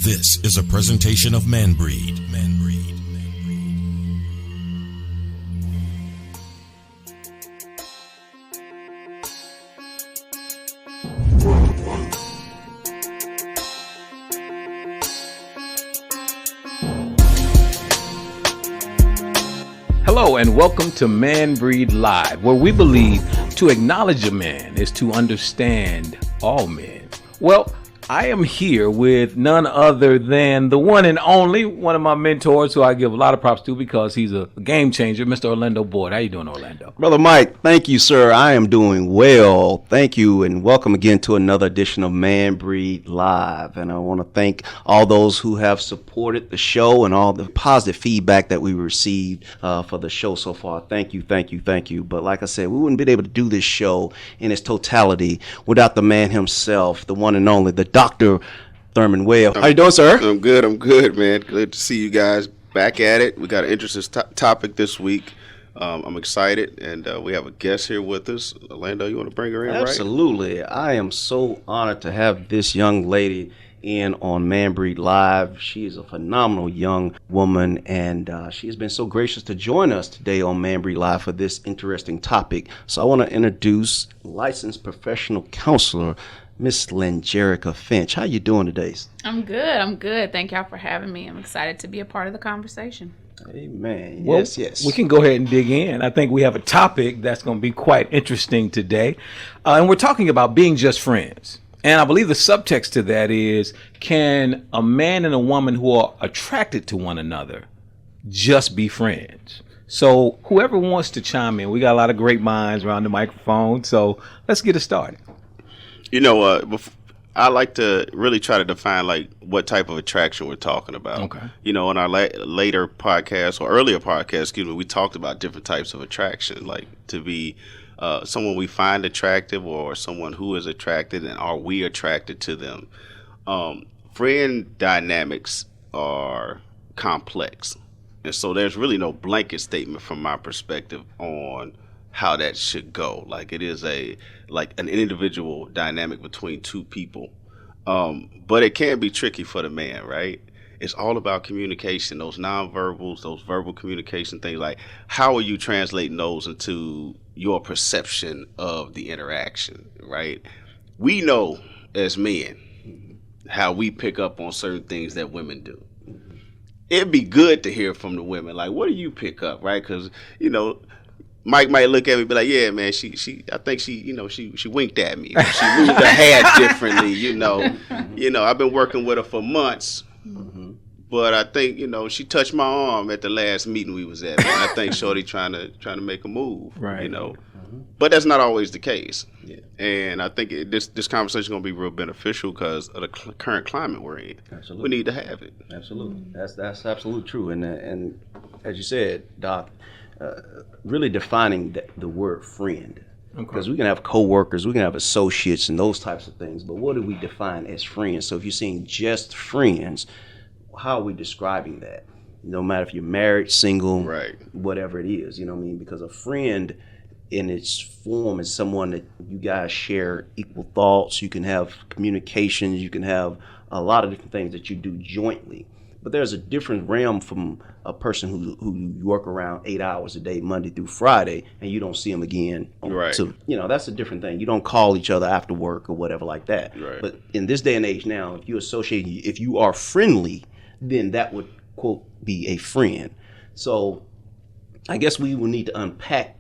This is a presentation of MANBREED. Hello and welcome to MANBREED Live, where we believe to acknowledge a man is to understand all men. Well, I am here with none other than the one and only, one of my mentors who I give a lot of props to because he's a game changer, Mr. Orlando Boyd. How you doing, Orlando? Brother Mike, thank you, sir. I am doing well. Thank you, and welcome again to another edition of MANBREED Live. And I want to thank all those who have supported the show and all the positive feedback that we received for the show so far. Thank you. But like I said, we wouldn't be able to do this show in its totality without the man himself, the one and only, the Dr. Thurman Webb. How you doing, sir? I'm good, man. Good to see you guys back at it. We got an interesting topic this week. I'm excited, and we have a guest here with us. Orlando, you want to bring her in, Absolutely. Right? I am so honored to have this young lady in on MANBREED Live. She is a phenomenal young woman, and she has been so gracious to join us today on MANBREED Live for this interesting topic. So I want to introduce licensed professional counselor, Miss LanJericha Finch. How you doing today? I'm good. Thank y'all for having me. I'm excited to be a part of the conversation. Amen. Well, Yes. We can go ahead and dig in. I think we have a topic that's going to be quite interesting today. And we're talking about being just friends. And I believe the subtext to that is, can a man and a woman who are attracted to one another just be friends? So whoever wants to chime in, we got a lot of great minds around the microphone. So let's get it started. You know, I like to really try to define like what type of attraction we're talking about. Okay. You know, in our later podcast or earlier podcast, we talked about different types of attraction, like to be someone we find attractive or someone who is attracted, and are we attracted to them? Friend dynamics are complex, and so there's really no blanket statement from my perspective on how that should go. Like, it is an individual dynamic between two people, but it can be tricky for the man, right? It's all about communication, those nonverbals, those verbal communication things. Like, how are you translating those into your perception of the interaction, right? We know as men how we pick up on certain things that women do. It'd be good to hear from the women, like, what do you pick up, right? Because, Mike might look at me and be like, yeah, man, I think she winked at me. She moved her head differently, I've been working with her for months, but I think, she touched my arm at the last meeting we was at. Man. I think Shorty trying to make a move, right? But that's not always the case. Yeah. And I think this conversation is going to be real beneficial because of the current climate we're in. Absolutely. We need to have it. Absolutely. That's absolutely true. And as you said, Doc, really defining the word friend, because we can have coworkers, we can have associates and those types of things, but what do we define as friends? So if you're saying just friends, how are we describing that? No matter if you're married, single, right, whatever it is, because a friend in its form is someone that you guys share equal thoughts, you can have communications, you can have a lot of different things that you do jointly. But there's a different realm from a person who you work around 8 hours a day, Monday through Friday, and you don't see them again. Right. So, that's a different thing. You don't call each other after work or whatever like that. Right. But in this day and age now, if you are friendly, then that would, quote, be a friend. So I guess we will need to unpack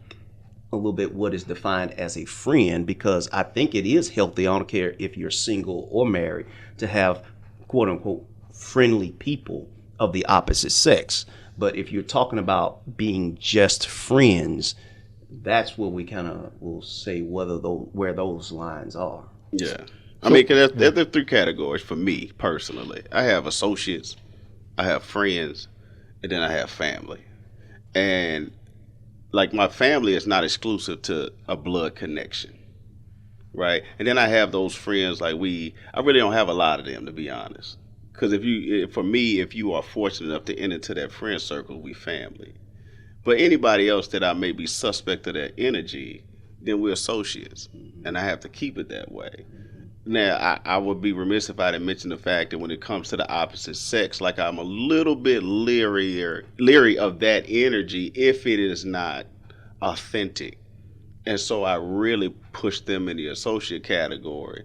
a little bit what is defined as a friend, because I think it is healthy, I don't care if you're single or married, to have, quote unquote, friendly people of the opposite sex. But if you're talking about being just friends, that's where we kind of will say where those lines are. Yeah. I mean, there are three categories for me personally. I have associates, I have friends, and then I have family. And like, my family is not exclusive to a blood connection, right? And then I have those friends, like I really don't have a lot of them, to be honest. Because if you are fortunate enough to enter into that friend circle, we family. But anybody else that I may be suspect of their energy, then we're associates. And I have to keep it that way. Now, I would be remiss if I didn't mention the fact that when it comes to the opposite sex, like I'm a little bit leery of that energy if it is not authentic. And so I really push them in the associate category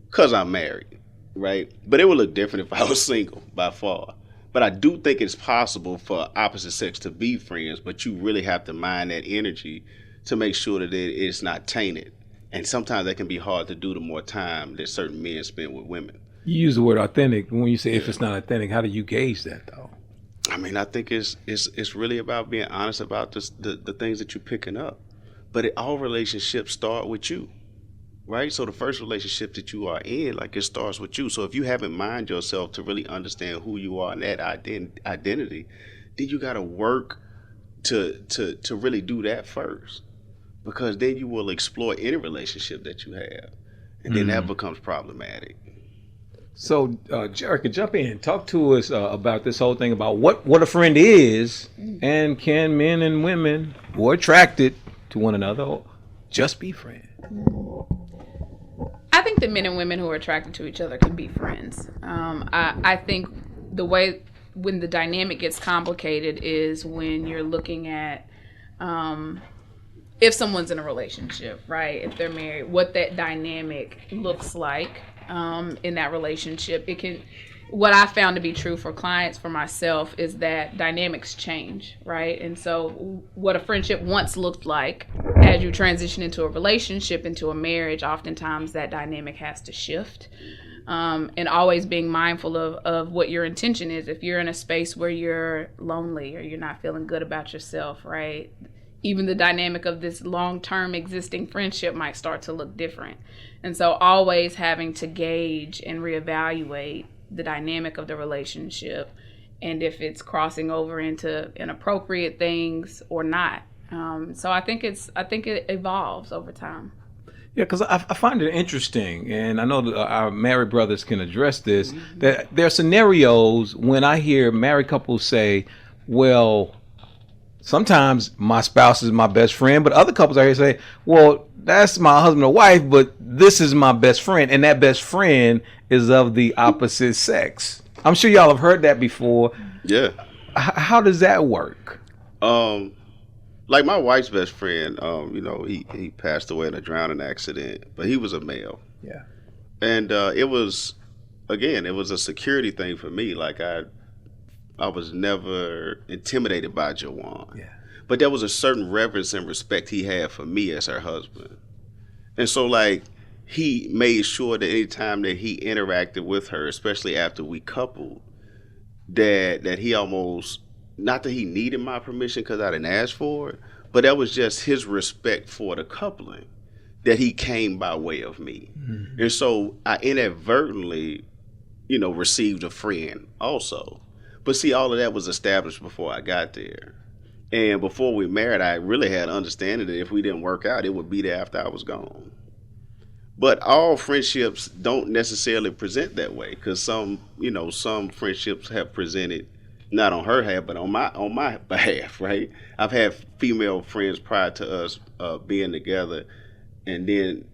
because I'm married, right? But it would look different if I was single by far. But I do think it's possible for opposite sex to be friends, but you really have to mind that energy to make sure that it's not tainted. And sometimes that can be hard to do the more time that certain men spend with women. You use the word authentic. When you say if it's not authentic, how do you gauge that though? I mean, I think it's really about being honest about the things that you're picking up. But all relationships start with you, right? So the first relationship that you are in, like it starts with you. So if you haven't mind yourself to really understand who you are and that identity, then you got to work to really do that first. Because then you will explore any relationship that you have. And then that becomes problematic. So, Jericha, jump in. Talk to us about this whole thing about what a friend is, and can men and women who are attracted to one another just be friends? I think that men and women who are attracted to each other can be friends. I think the way when the dynamic gets complicated is when you're looking at if someone's in a relationship, right? If they're married, what that dynamic looks like in that relationship. What I found to be true for clients, for myself, is that dynamics change, right? And so what a friendship once looked like, as you transition into a relationship, into a marriage, oftentimes that dynamic has to shift. And always being mindful of what your intention is. If you're in a space where you're lonely or you're not feeling good about yourself, right? Even the dynamic of this long-term existing friendship might start to look different. And so always having to gauge and reevaluate the dynamic of the relationship and if it's crossing over into inappropriate things or not. So I think it evolves over time. Yeah, because I find it interesting, and I know that our married brothers can address this, that there are scenarios when I hear married couples say, well, sometimes my spouse is my best friend, but other couples I hear say, well, that's my husband or wife, but this is my best friend, and that best friend is of the opposite sex. I'm sure y'all have heard that before. Yeah. How does that work? Like my wife's best friend, he passed away in a drowning accident, but he was a male. Yeah. And it was a security thing for me. Like I was never intimidated by Jawan. Yeah. But there was a certain reverence and respect he had for me as her husband. And so like he made sure that any time that he interacted with her, especially after we coupled, that he almost, not that he needed my permission because I didn't ask for it, but that was just his respect for the coupling, that he came by way of me. Mm-hmm. And so I inadvertently, received a friend also. But see, all of that was established before I got there. And before we married, I really had understanding that if we didn't work out, it would be there after I was gone. But all friendships don't necessarily present that way, because some friendships have presented not on her half, but on my behalf, right? I've had female friends prior to us being together, and then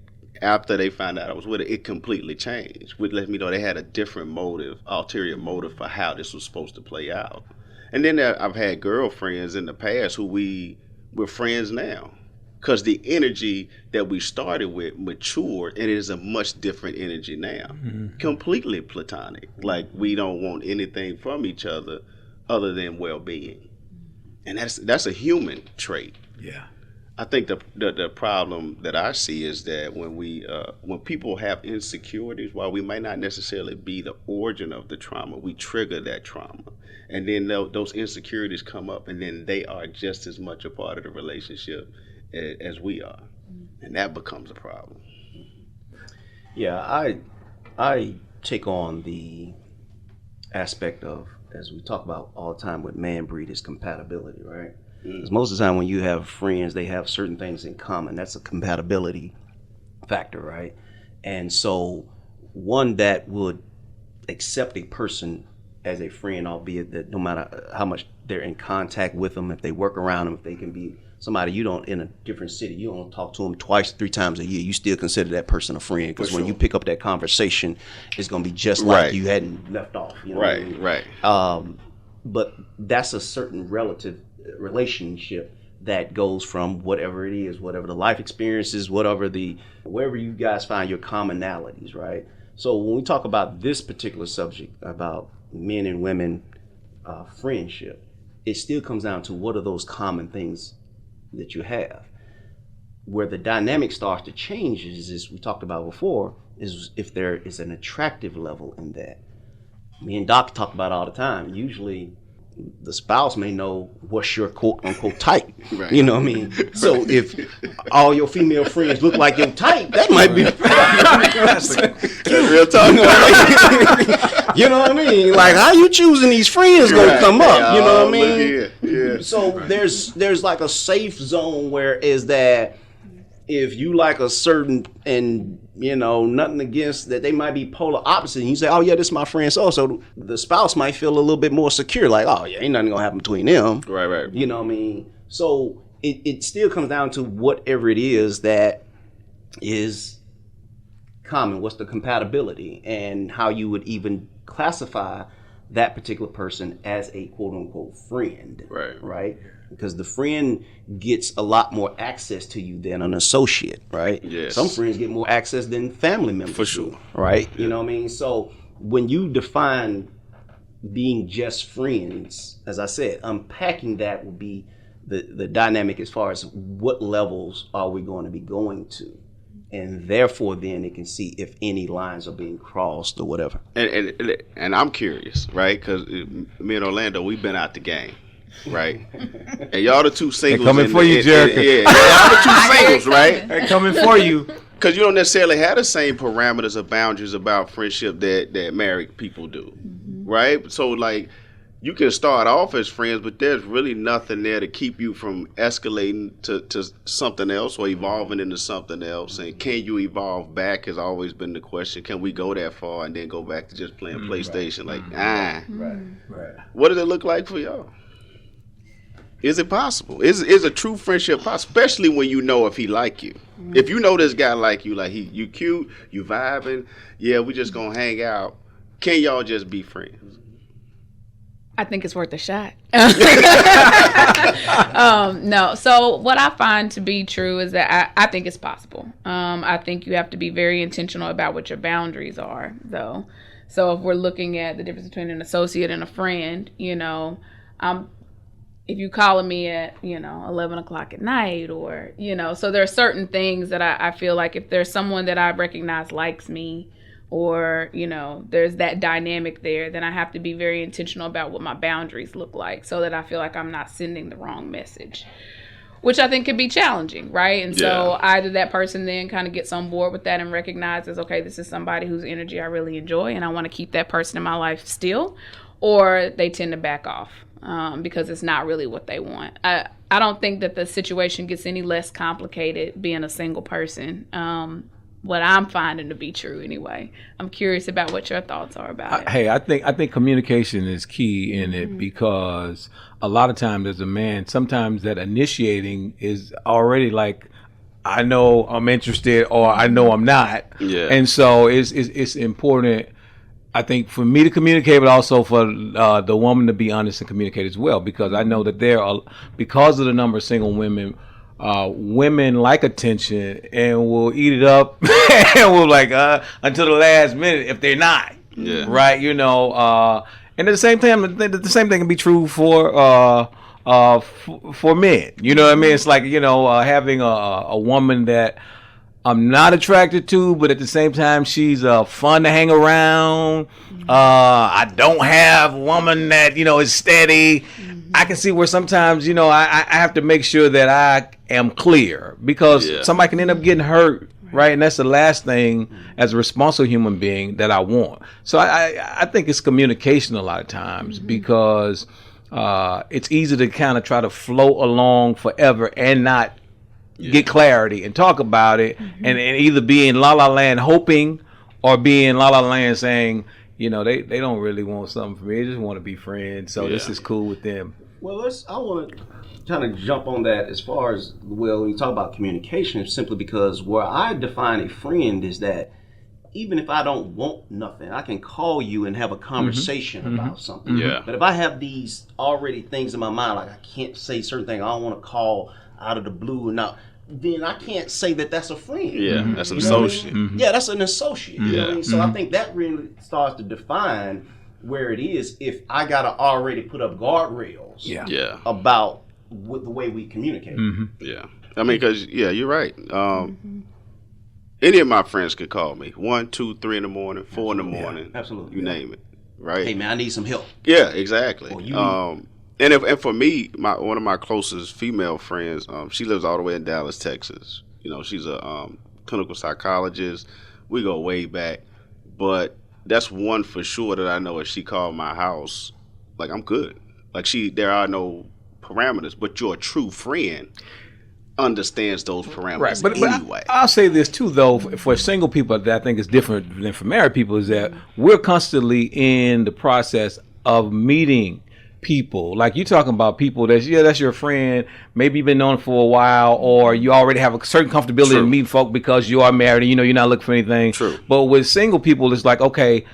after they found out I was with her, it completely changed, which let me know they had a different motive, ulterior motive for how this was supposed to play out. And then I've had girlfriends in the past who we're friends now, because the energy that we started with matured, and it is a much different energy now, completely platonic. Like we don't want anything from each other than well-being, and that's a human trait. Yeah. I think the problem that I see is that when people have insecurities, while we might not necessarily be the origin of the trauma, we trigger that trauma, and then those insecurities come up, and then they are just as much a part of the relationship as we are, and that becomes a problem. Yeah, I take on the aspect of, as we talk about all the time with MANBREED, is compatibility, right? Because most of the time when you have friends, they have certain things in common. That's a compatibility factor, right? And so one that would accept a person as a friend, albeit that no matter how much they're in contact with them, if they work around them, if they can be somebody you don't in a different city, you don't talk to them twice, 3 times a year, you still consider that person a friend, because when you pick up that conversation, it's going to be just like you hadn't left off. You know what I mean? Right. But that's a certain relative relationship that goes from whatever it is, whatever the life experiences, wherever you guys find your commonalities, right? So when we talk about this particular subject about men and women friendship, it still comes down to what are those common things that you have. Where the dynamic starts to change is, as we talked about before, is if there is an attractive level in that. Me and Doc talk about it all the time. Usually the spouse may know what's your quote unquote type. Right. You know what I mean? So if all your female friends look like your type, that might be real talk. You know what I mean? Like, how you choosing these friends gonna come up? You know what I mean? Yeah. So there's like a safe zone where is that if you like a certain, and you know, nothing against that, they might be polar opposite, and you say, oh yeah, this is my friend, so the spouse might feel a little bit more secure, like, oh yeah, ain't nothing gonna happen between them. Right. You know what I mean? So it still comes down to whatever it is that is common, what's the compatibility, and how you would even classify that particular person as a quote unquote friend. Right? Because the friend gets a lot more access to you than an associate, right? Yes. Some friends get more access than family members. For sure. Right? Yeah. You know what I mean? So when you define being just friends, as I said, unpacking that would be the dynamic as far as what levels are we going to be going to. And therefore, then it can see if any lines are being crossed or whatever. And I'm curious, right? Because me and Orlando, we've been out the game, right? And y'all the two singles. They're coming for you, Jericha. Y'all the two singles, right? They're coming for you. Because you don't necessarily have the same parameters or boundaries about friendship that married people do, right? So, like, you can start off as friends, but there's really nothing there to keep you from escalating to something else or evolving into something else. And can you evolve back has always been the question. Can we go that far and then go back to just playing PlayStation? Right. What does it look like for y'all? Is it possible? Is a true friendship possible? Especially when you know if he like you. If you know this guy like you you cute, you vibing, yeah, we just gonna hang out. Can y'all just be friends? I think it's worth a shot. No. So what I find to be true is that I think it's possible. I think you have to be very intentional about what your boundaries are, though. So if we're looking at the difference between an associate and a friend, you know, if you calling me at, 11 o'clock at night or, so there are certain things that I feel like if there's someone that I recognize likes me, or, there's that dynamic there, then I have to be very intentional about what my boundaries look like so that I feel like I'm not sending the wrong message, which I think can be challenging, right? And so either that person then kind of gets on board with that and recognizes, okay, this is somebody whose energy I really enjoy and I want to keep that person in my life still, or they tend to back off because it's not really what they want. I don't think that the situation gets any less complicated being a single person. What I'm finding to be true anyway. I'm curious about what your thoughts are about it. Hey, I think communication is key in it because a lot of times as a man, sometimes that initiating is already like, I know I'm interested or I know I'm not. Yeah. And so it's important, I think, for me to communicate, but also for the woman to be honest and communicate as well, because I know that there are, because of the number of single women, women like attention and will eat it up and will until the last minute if they're not. Yeah. Right. And at the same time, the same thing can be true for men. You know what I mean? It's like, having a woman that I'm not attracted to, but at the same time, she's fun to hang around. I don't have a woman that, is steady. I can see where sometimes, I have to make sure that I am clear because somebody can end up getting hurt, right? And that's the last thing as a responsible human being that I want. So I think it's communication a lot of times because it's easy to kind of try to float along forever and not get clarity and talk about it and either be in la la land hoping or be in la la land saying, you know, they don't really want something from me. They just want to be friends. So this Yeah. is cool with them. Well, I want to kind of jump on that as far as, well, when you talk about communication, simply because where I define a friend is that even if I don't want nothing, I can call you and have a conversation about something. Yeah. But if I have these already things in my mind, like I can't say certain things, I don't want to call out of the blue, and then I can't say that that's a friend. Yeah, that's an You know what I associate. mean? Yeah, that's an associate. You know what I mean? So I think that really starts to define where it is if I got to already put up guardrails Yeah. about the way we communicate. Yeah. I mean, because, you're right. Any of my friends could call me 1, 2, 3 in the morning, 4 in the morning. Absolutely. You name it. Right? Hey, man, I need some help. Yeah, exactly. Or you And for me, one of my closest female friends, she lives all the way in Dallas, Texas. You know, she's a clinical psychologist. We go way back. But that's one for sure that I know if she called my house, like, I'm good. Like, there are no parameters. But your true friend understands those parameters anyway. But I'll say this too, though, for single people, that I think is different than for married people, is that we're constantly in the process of meeting people. Like, you're talking about people that's your friend, maybe you've been known for a while, or you already have a certain comfortability in meeting folk because you are married and you're not looking for anything. True. But with single people, it's like, okay,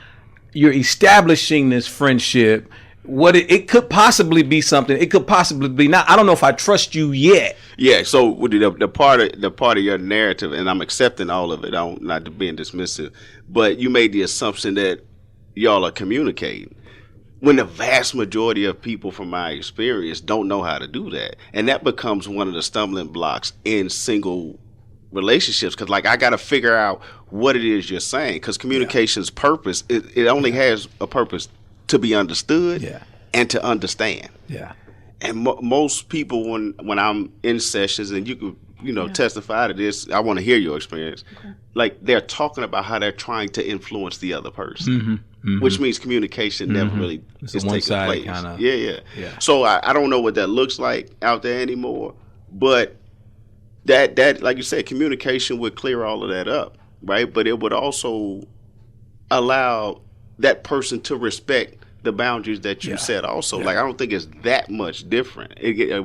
you're establishing this friendship. What it could possibly be something. It could possibly be not. I don't know if I trust you yet. Yeah. So with the part of your narrative, and I'm accepting all of it. I'm not being dismissive, but you made the assumption that y'all are communicating, when the vast majority of people, from my experience, don't know how to do that, and that becomes one of the stumbling blocks in single relationships. Because, like, I got to figure out what it is you're saying. Because communication's purpose, it only has a purpose to be understood and to understand. Yeah. And most people, when I'm in sessions, and you could testify to this, I want to hear your experience. Okay. Like, they're talking about how they're trying to influence the other person, which means communication never really is taking place. Kinda, yeah. So I don't know what that looks like out there anymore, but that like you said, communication would clear all of that up, right? But it would also allow that person to respect the boundaries that you set also. Like, I don't think it's that much different.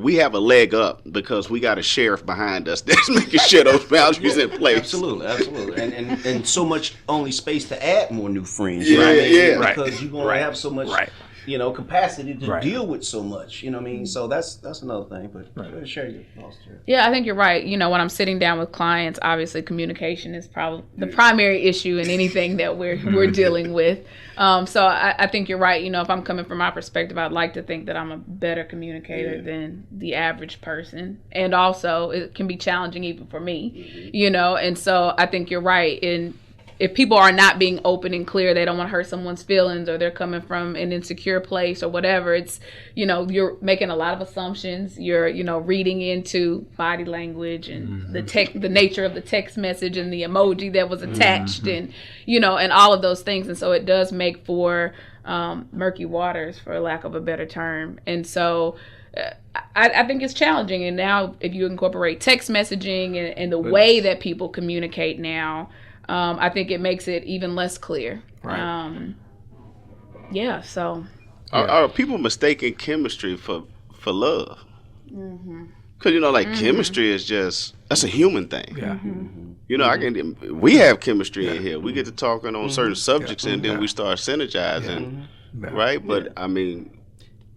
We have a leg up because we got a sheriff behind us that's making sure those boundaries in place. Absolutely. And so much only space to add more new friends. Because you're going to have so much capacity to deal with so much. You know what I mean? So that's another thing. But share your thoughts, Jerry. Yeah, I think you're right. When I'm sitting down with clients, obviously communication is probably the primary issue in anything that we're dealing with. So I think you're right. If I'm coming from my perspective, I'd like to think that I'm a better communicator than the average person. And also, it can be challenging even for me, and so I think you're right. If people are not being open and clear, they don't want to hurt someone's feelings, or they're coming from an insecure place or whatever, it's, you're making a lot of assumptions. You're, reading into body language and the nature of the text message and the emoji that was attached and, and all of those things. And so it does make for murky waters, for lack of a better term. And so I think it's challenging. And now if you incorporate text messaging and the way that people communicate now, I think it makes it even less clear. Right. So. Are people mistaking chemistry for love? Because, chemistry is that's a human thing. Yeah. We have chemistry in here. We get to talking on certain subjects and then we start synergizing, right? But, I mean,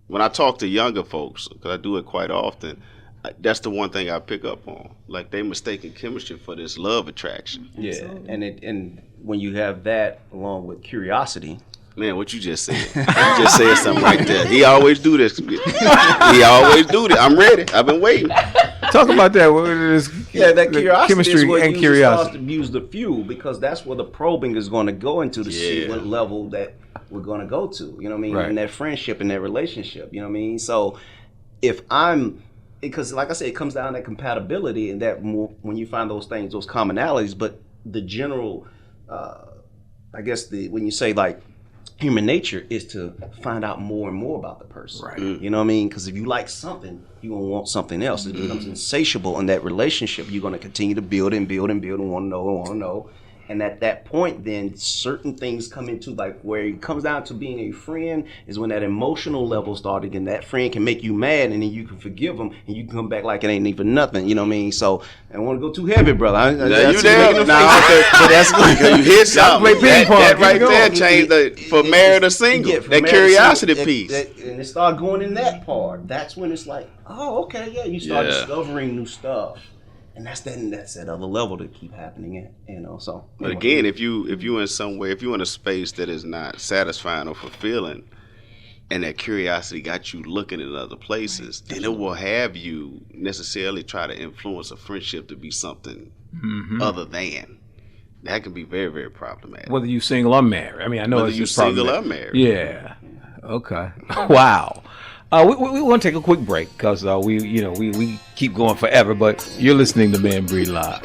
when I talk to younger folks, because I do it quite often, that's the one thing I pick up on. Like, they mistaken chemistry for this love attraction. Yeah, and when you have that along with curiosity. Man, what you just said. You just said something right there. He always do this. I'm ready. I've been waiting. Talk about that. That curiosity chemistry is what and curiosity. Starts to use the fuel, because that's where the probing is going to go into to see what level that we're going to go to. You know what I mean? Right. In that friendship, in that relationship. You know what I mean? So because like I said, it comes down to compatibility, and that when you find those things, those commonalities. But the general, when you say like human nature is to find out more and more about the person. Right. You know what I mean? Because if you like something, you're going to want something else. It becomes insatiable in that relationship. You're going to continue to build and build and build and want to know. And at that point, then certain things come into like where it comes down to being a friend is when that emotional level started, and that friend can make you mad, and then you can forgive them, and you can come back like it ain't even nothing. You know what I mean? So I don't want to go too heavy, brother. You there? But that's good. You hit something. That right there changed from married to single. That curiosity piece. And it started going in that part. That's when it's like, oh, okay, yeah. You start discovering new stuff. And that's that other level to keep happening at, you know. So, but again, if you in some way, if you're in a space that is not satisfying or fulfilling, and that curiosity got you looking at other places, then it will have you necessarily try to influence a friendship to be something other than. That can be very, very problematic. Whether you're single or married. I mean, I know whether you're single or married. Yeah. Okay. Wow. We want to take a quick break because we keep going forever, but you're listening to MANBREED Live.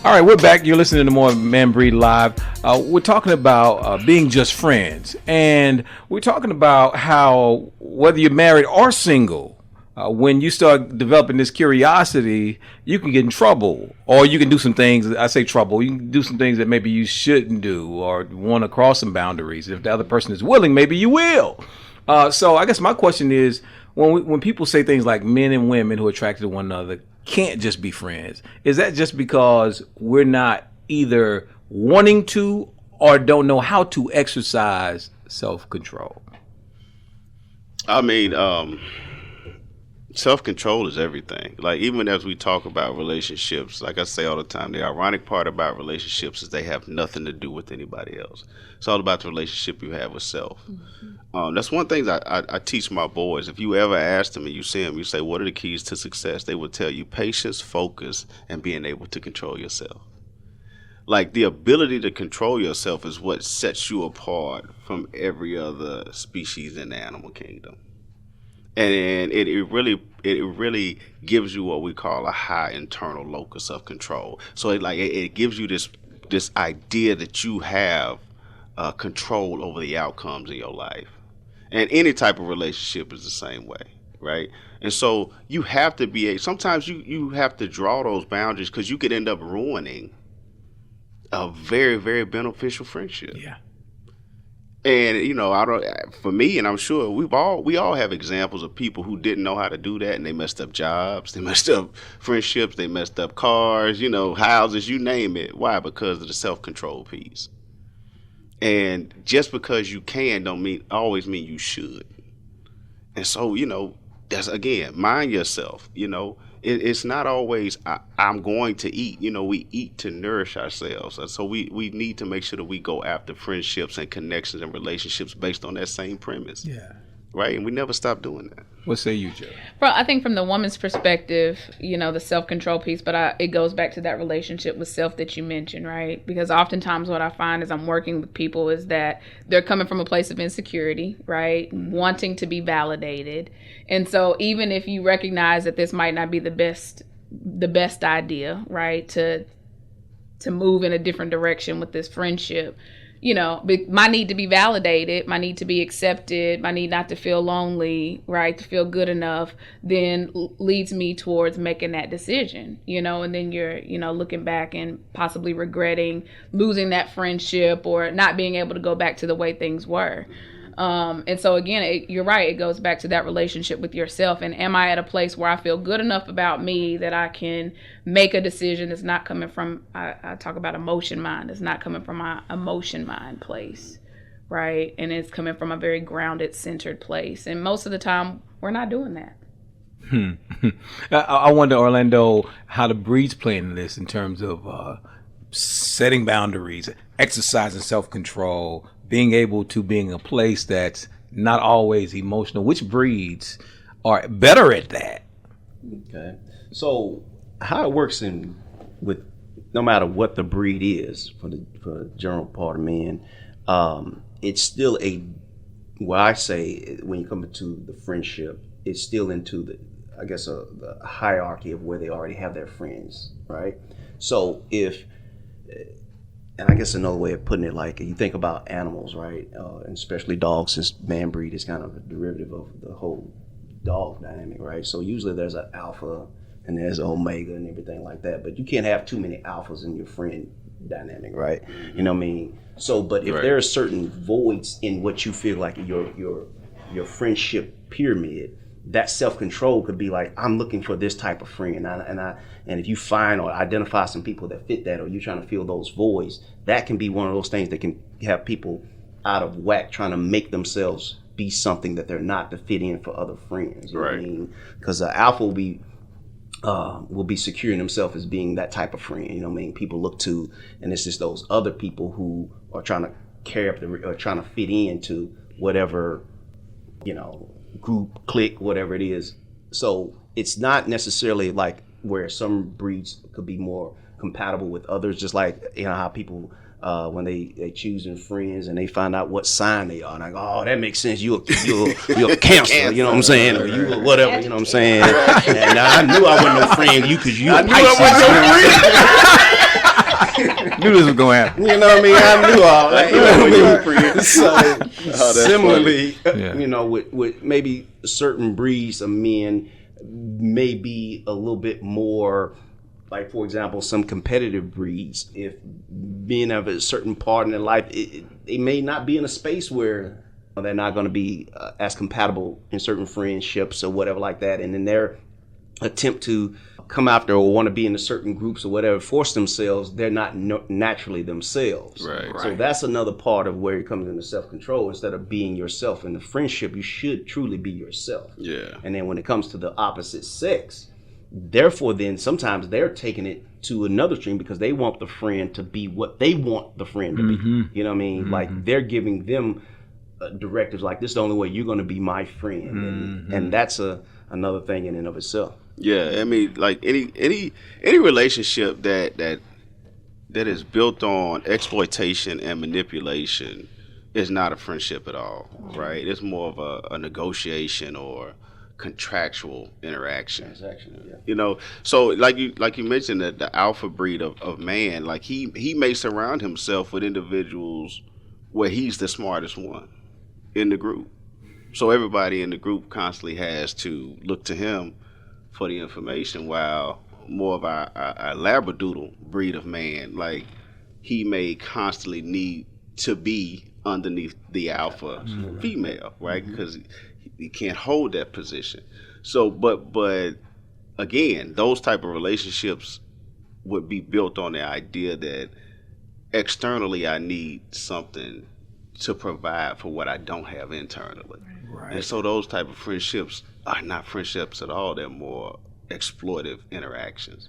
All right, we're back. You're listening to more MANBREED Live. We're talking about being just friends, and we're talking about how whether you're married or single, when you start developing this curiosity, you can get in trouble, or you can do some things. I say trouble. You can do some things that maybe you shouldn't do, or want to cross some boundaries. If the other person is willing, maybe you will. So I guess my question is, when people say things like men and women who are attracted to one another can't just be friends, is that just because we're not either wanting to or don't know how to exercise self-control? I mean, self-control is everything. Like, even as we talk about relationships, like I say all the time, the ironic part about relationships is they have nothing to do with anybody else. It's all about the relationship you have with self. That's one thing I teach my boys. If you ever ask them and you see them, you say, what are the keys to success? They will tell you patience, focus, and being able to control yourself. Like, the ability to control yourself is what sets you apart from every other species in the animal kingdom. And it really gives you what we call a high internal locus of control. So it gives you this idea that you have control over the outcomes in your life. And any type of relationship is the same way, right? And so you have to sometimes you have to draw those boundaries, because you could end up ruining a very, very beneficial friendship. Yeah. And for me, and I'm sure we all have examples of people who didn't know how to do that, and they messed up jobs, they messed up friendships, they messed up cars, houses, you name it. Why? Because of the self-control piece. And just because you can don't always mean you should. And so, that's, again, mind yourself. It's not always I'm going to eat. We eat to nourish ourselves. And so we need to make sure that we go after friendships and connections and relationships based on that same premise. Yeah. Right? And we never stop doing that. What say you, Joe? Well, I think from the woman's perspective, the self-control piece, but it goes back to that relationship with self that you mentioned, right? Because oftentimes what I find as I'm working with people is that they're coming from a place of insecurity, right? Wanting to be validated. And so even if you recognize that this might not be the best idea, right, to move in a different direction with this friendship, my need to be validated, my need to be accepted, my need not to feel lonely, right, to feel good enough, then leads me towards making that decision, and then you're, looking back and possibly regretting losing that friendship or not being able to go back to the way things were. And so again, you're right, it goes back to that relationship with yourself. And am I at a place where I feel good enough about me that I can make a decision that's not coming from, I talk about emotion mind, it's not coming from my emotion mind place, right? And it's coming from a very grounded, centered place. And most of the time, we're not doing that. I wonder, Orlando, how the breeds play in this in terms of setting boundaries, exercising self-control, being able to be in a place that's not always emotional. Which breeds are better at that? Okay. So how it works with no matter what the breed is for the general part of men, it's still what I say when you come into the friendship, it's still into the hierarchy of where they already have their friends, right? So if and I guess another way of putting it, like you think about animals, right? And especially dogs, since MANBREED is kind of a derivative of the whole dog dynamic, right? So usually there's an alpha and there's an omega and everything like that, but you can't have too many alphas in your friend dynamic, right? You know what I mean? So, but if there are certain voids in what you feel like your friendship pyramid, that self-control could be like, I'm looking for this type of friend, and if you find or identify some people that fit that, or you're trying to fill those voids, that can be one of those things that can have people out of whack trying to make themselves be something that they're not to fit in for other friends. You know what I mean? Because alpha will be securing himself as being that type of friend. You know what I mean? People look to, and it's just those other people who are trying to carry up or trying to fit into whatever, group, clique, whatever it is. So it's not necessarily like where some breeds could be more compatible with others, just like how people when they choosing friends and they find out what sign they are, like, oh, that makes sense, you're a Cancer, you know what I'm saying, or you whatever, you know what I'm saying. And I knew I wasn't no friend of you because you a Pisces. Knew this was going to happen. You know what I mean? I knew all that. You know what I mean? So similarly, with maybe certain breeds of men may be a little bit more, like, for example, some competitive breeds. If men have a certain part in their life, they may not be in a space where they're not going to be as compatible in certain friendships or whatever like that. And in their attempt to come after or want to be in a certain groups or whatever, force themselves, they're not naturally themselves. Right. So that's another part of where it comes into self-control. Instead of being yourself in the friendship, you should truly be yourself. Yeah. And then when it comes to the opposite sex, therefore then sometimes they're taking it to another extreme because they want the friend to be what they want the friend to be. You know what I mean? Like they're giving them directives like, this is the only way you're going to be my friend. And that's another thing in and of itself. Yeah, I mean, like any relationship that is built on exploitation and manipulation is not a friendship at all, right? It's more of a negotiation or contractual interaction. So like you mentioned, that the alpha breed of man, like he may surround himself with individuals where he's the smartest one in the group. So everybody in the group constantly has to look to him for the information, while more of our labradoodle breed of man, like, he may constantly need to be underneath the alpha female, right? Because he can't hold that position. So, but again, those type of relationships would be built on the idea that externally I need something to provide for what I don't have internally. Right. And so those type of friendships are not friendships at all. They're more exploitive interactions.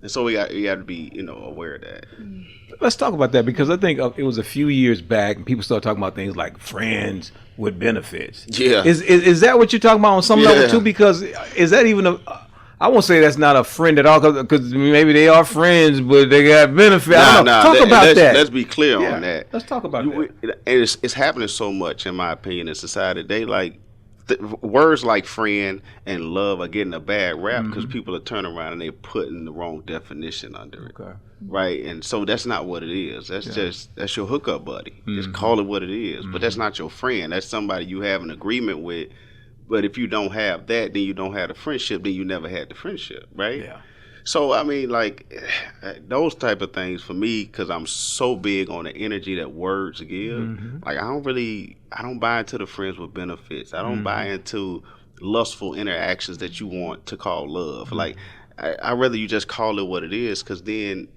And so we got to be, aware of that. Let's talk about that, because I think it was a few years back and people started talking about things like friends with benefits. Yeah. Is that what you're talking about on some level too? Because is that even I won't say that's not a friend at all, because maybe they are friends, but they got benefits. Talk about that. Let's be clear on that. Let's talk about that. And it's happening so much, in my opinion, in society today. Like, words like friend and love are getting a bad rap because people are turning around and they're putting the wrong definition under it. Right? And so that's not what it is. That's your hookup buddy. Just call it what it is. But that's not your friend. That's somebody you have an agreement with. But if you don't have that, then you don't have the friendship, then you never had the friendship, right? Yeah. So, I mean, like, those type of things for me, because I'm so big on the energy that words give, like, I don't buy into the friends with benefits. I don't buy into lustful interactions that you want to call love. Like, I'd rather you just call it what it is, because then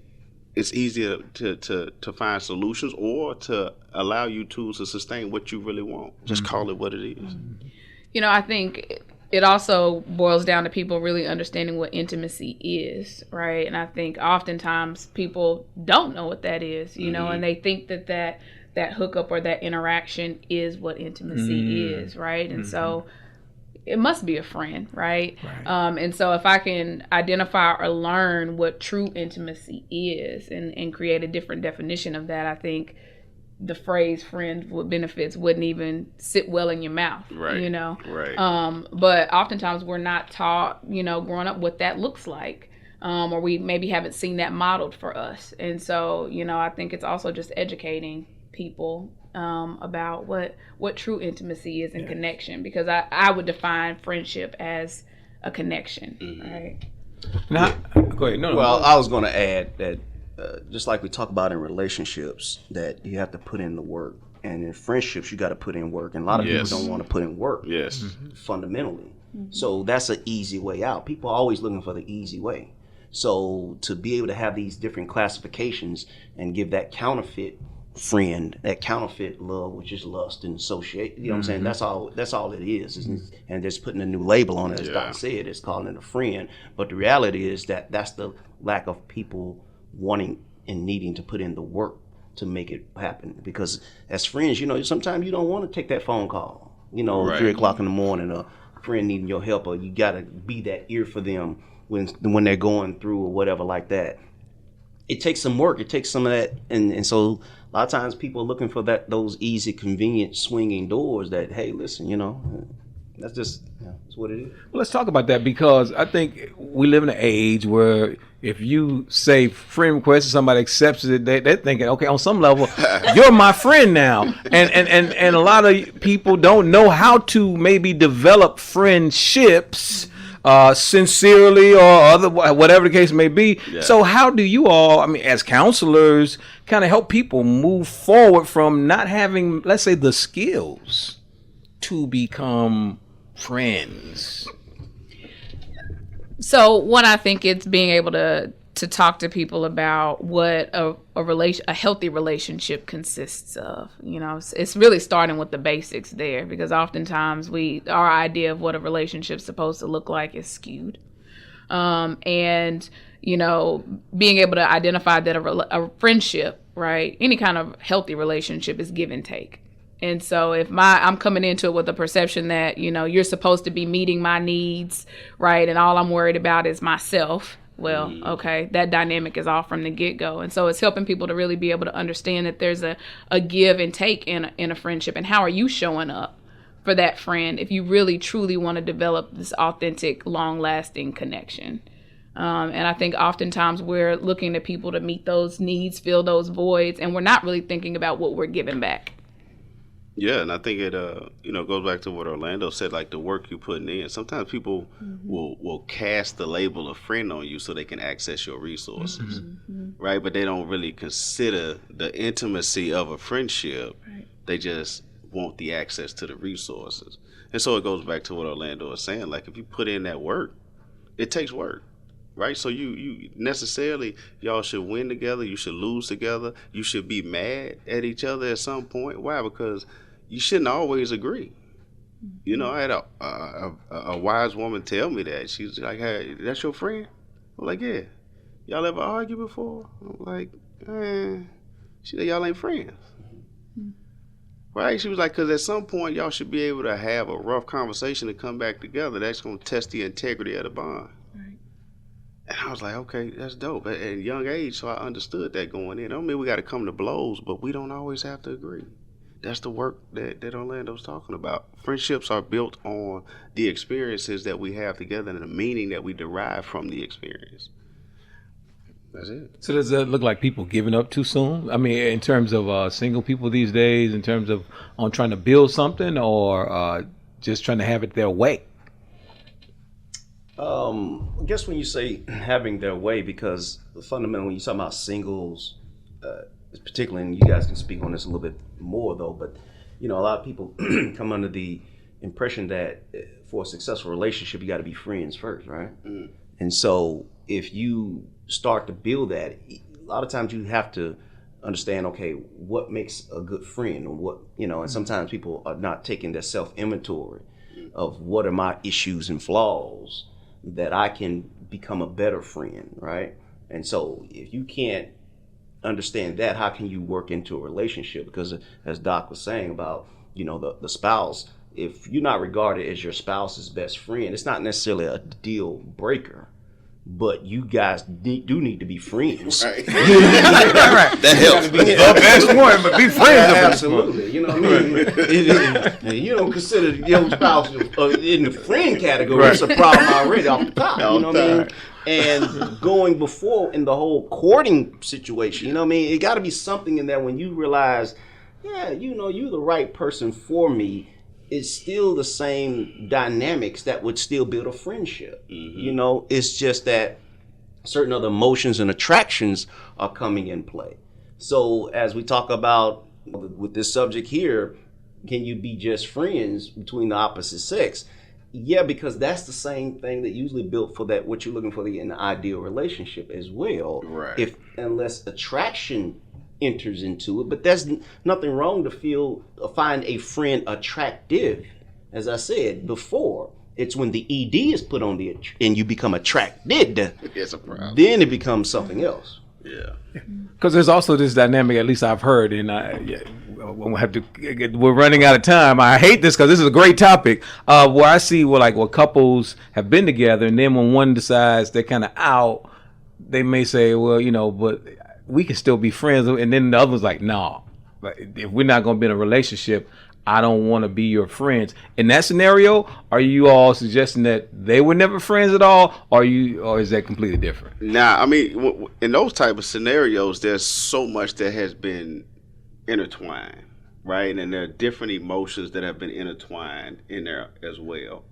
it's easier to find solutions or to allow you to sustain what you really want. Just call it what it is. I think it also boils down to people really understanding what intimacy is, right? And I think oftentimes people don't know what that is, and they think that hookup or that interaction is what intimacy is, right? And so it must be a friend, right? And so if I can identify or learn what true intimacy is and create a different definition of that, I think the phrase friend with benefits wouldn't even sit well in your mouth, Right. But oftentimes we're not taught, growing up, what that looks like. or we maybe haven't seen that modeled for us. And so, I think it's also just educating people about what true intimacy is and connection, because I would define friendship as a connection, right? Now, go ahead. No, Well, I was going to add that just like we talk about in relationships, that you have to put in the work. And in friendships, you got to put in work. And a lot of people don't want to put in work. Yes. Fundamentally. So that's an easy way out. People are always looking for the easy way. So to be able to have these different classifications and give that counterfeit friend, that counterfeit love, which is lust and associate, you know what I'm saying? That's all it is. And just putting a new label on it, as Doc said, it's calling it a friend. But the reality is that that's the lack of people wanting and needing to put in the work to make it happen. Because as friends, sometimes you don't want to take that phone call, Right. 3 o'clock in the morning, a friend needing your help, or you got to be that ear for them when they're going through or whatever like that. It takes some work. It takes some of that. And so a lot of times people are looking for those easy, convenient swinging doors that, hey, listen, that's just, that's what it is. Well, let's talk about that, because I think we live in an age where if you say friend request and somebody accepts it, they're thinking, okay, on some level, you're my friend now. And a lot of people don't know how to maybe develop friendships sincerely or other, whatever the case may be. Yeah. So how do you all, as counselors, kind of help people move forward from not having, let's say, the skills to become friends? So one, I think it's being able to talk to people about what a healthy relationship consists of. It's really starting with the basics there, because oftentimes our idea of what a relationship's supposed to look like is skewed. And being able to identify that a friendship, right, any kind of healthy relationship is give and take. And so if I'm coming into it with the perception that, you're supposed to be meeting my needs, right, and all I'm worried about is myself, well, okay, that dynamic is off from the get-go. And so it's helping people to really be able to understand that there's a give and take in a friendship, and how are you showing up for that friend if you really truly want to develop this authentic, long-lasting connection. And I think oftentimes we're looking to people to meet those needs, fill those voids, and we're not really thinking about what we're giving back. Yeah, and I think it goes back to what Orlando said, like the work you're putting in. Sometimes people will cast the label of friend on you so they can access your resources, right? But they don't really consider the intimacy of a friendship. Right. They just want the access to the resources. And so it goes back to what Orlando was saying. Like, if you put in that work, it takes work. Right, so you necessarily, y'all should win together. You should lose together. You should be mad at each other at some point. Why? Because you shouldn't always agree. I had a wise woman tell me that. She's like, "Hey, that's your friend?" I'm like, "Yeah." Y'all ever argue before? I'm like, She said, "Y'all ain't friends." Right? She was like, because at some point y'all should be able to have a rough conversation and come back together. That's going to test the integrity of the bond. And I was like, okay, that's dope. At a young age, so I understood that going in. I don't mean we got to come to blows, but we don't always have to agree. That's the work that Orlando's talking about. Friendships are built on the experiences that we have together and the meaning that we derive from the experience. That's it. So does that look like people giving up too soon? In terms of single people these days, in terms of on trying to build something, or just trying to have it their way? I guess when you say having their way, because fundamentally when you talk about singles, particularly, and you guys can speak on this a little bit more though, but a lot of people come under the impression that for a successful relationship you got to be friends first, right? And so if you start to build that, a lot of times you have to understand, okay, what makes a good friend, or what, and sometimes people are not taking their self-inventory of what are my issues and flaws that I can become a better friend, right? And so if you can't understand that, how can you work into a relationship? Because as Doc was saying about, the spouse, if you're not regarded as your spouse's best friend, it's not necessarily a deal breaker, but you guys do need to be friends. Right. Right. That helps. The best one, but be friends. Absolutely. You know what I mean? You don't consider your spouse in the friend category. It's a problem already off the top. You know what I mean? And going before in the whole courting situation, you know what I mean? It got to be something in there when you realize, yeah, you know, you're the right person for me. It's still the same dynamics that would still build a friendship. Mm-hmm. You know, it's just that certain other emotions and attractions are coming in play. So as we talk about with this subject here, can you be just friends between the opposite sex? Yeah, because that's the same thing that usually built for that, what you're looking for in the ideal relationship as well. Right. Unless attraction enters into it, but there's nothing wrong to find a friend attractive. As I said before, it's when the ED is put on and you become attracted. It's a problem. Then it becomes something else. Yeah. Because there's also this dynamic, at least I've heard, and we're running out of time. I hate this because this is a great topic. Where I see where couples have been together, and then when one decides they're kind of out, they may say, well, you know, but we can still be friends. And then the other one's like, no, if we're not going to be in a relationship, I don't want to be your friends. In that scenario, are you all suggesting that they were never friends at all, or is that completely different? Nah, I mean, in those type of scenarios, there's so much that has been intertwined, right? And there are different emotions that have been intertwined in there as well.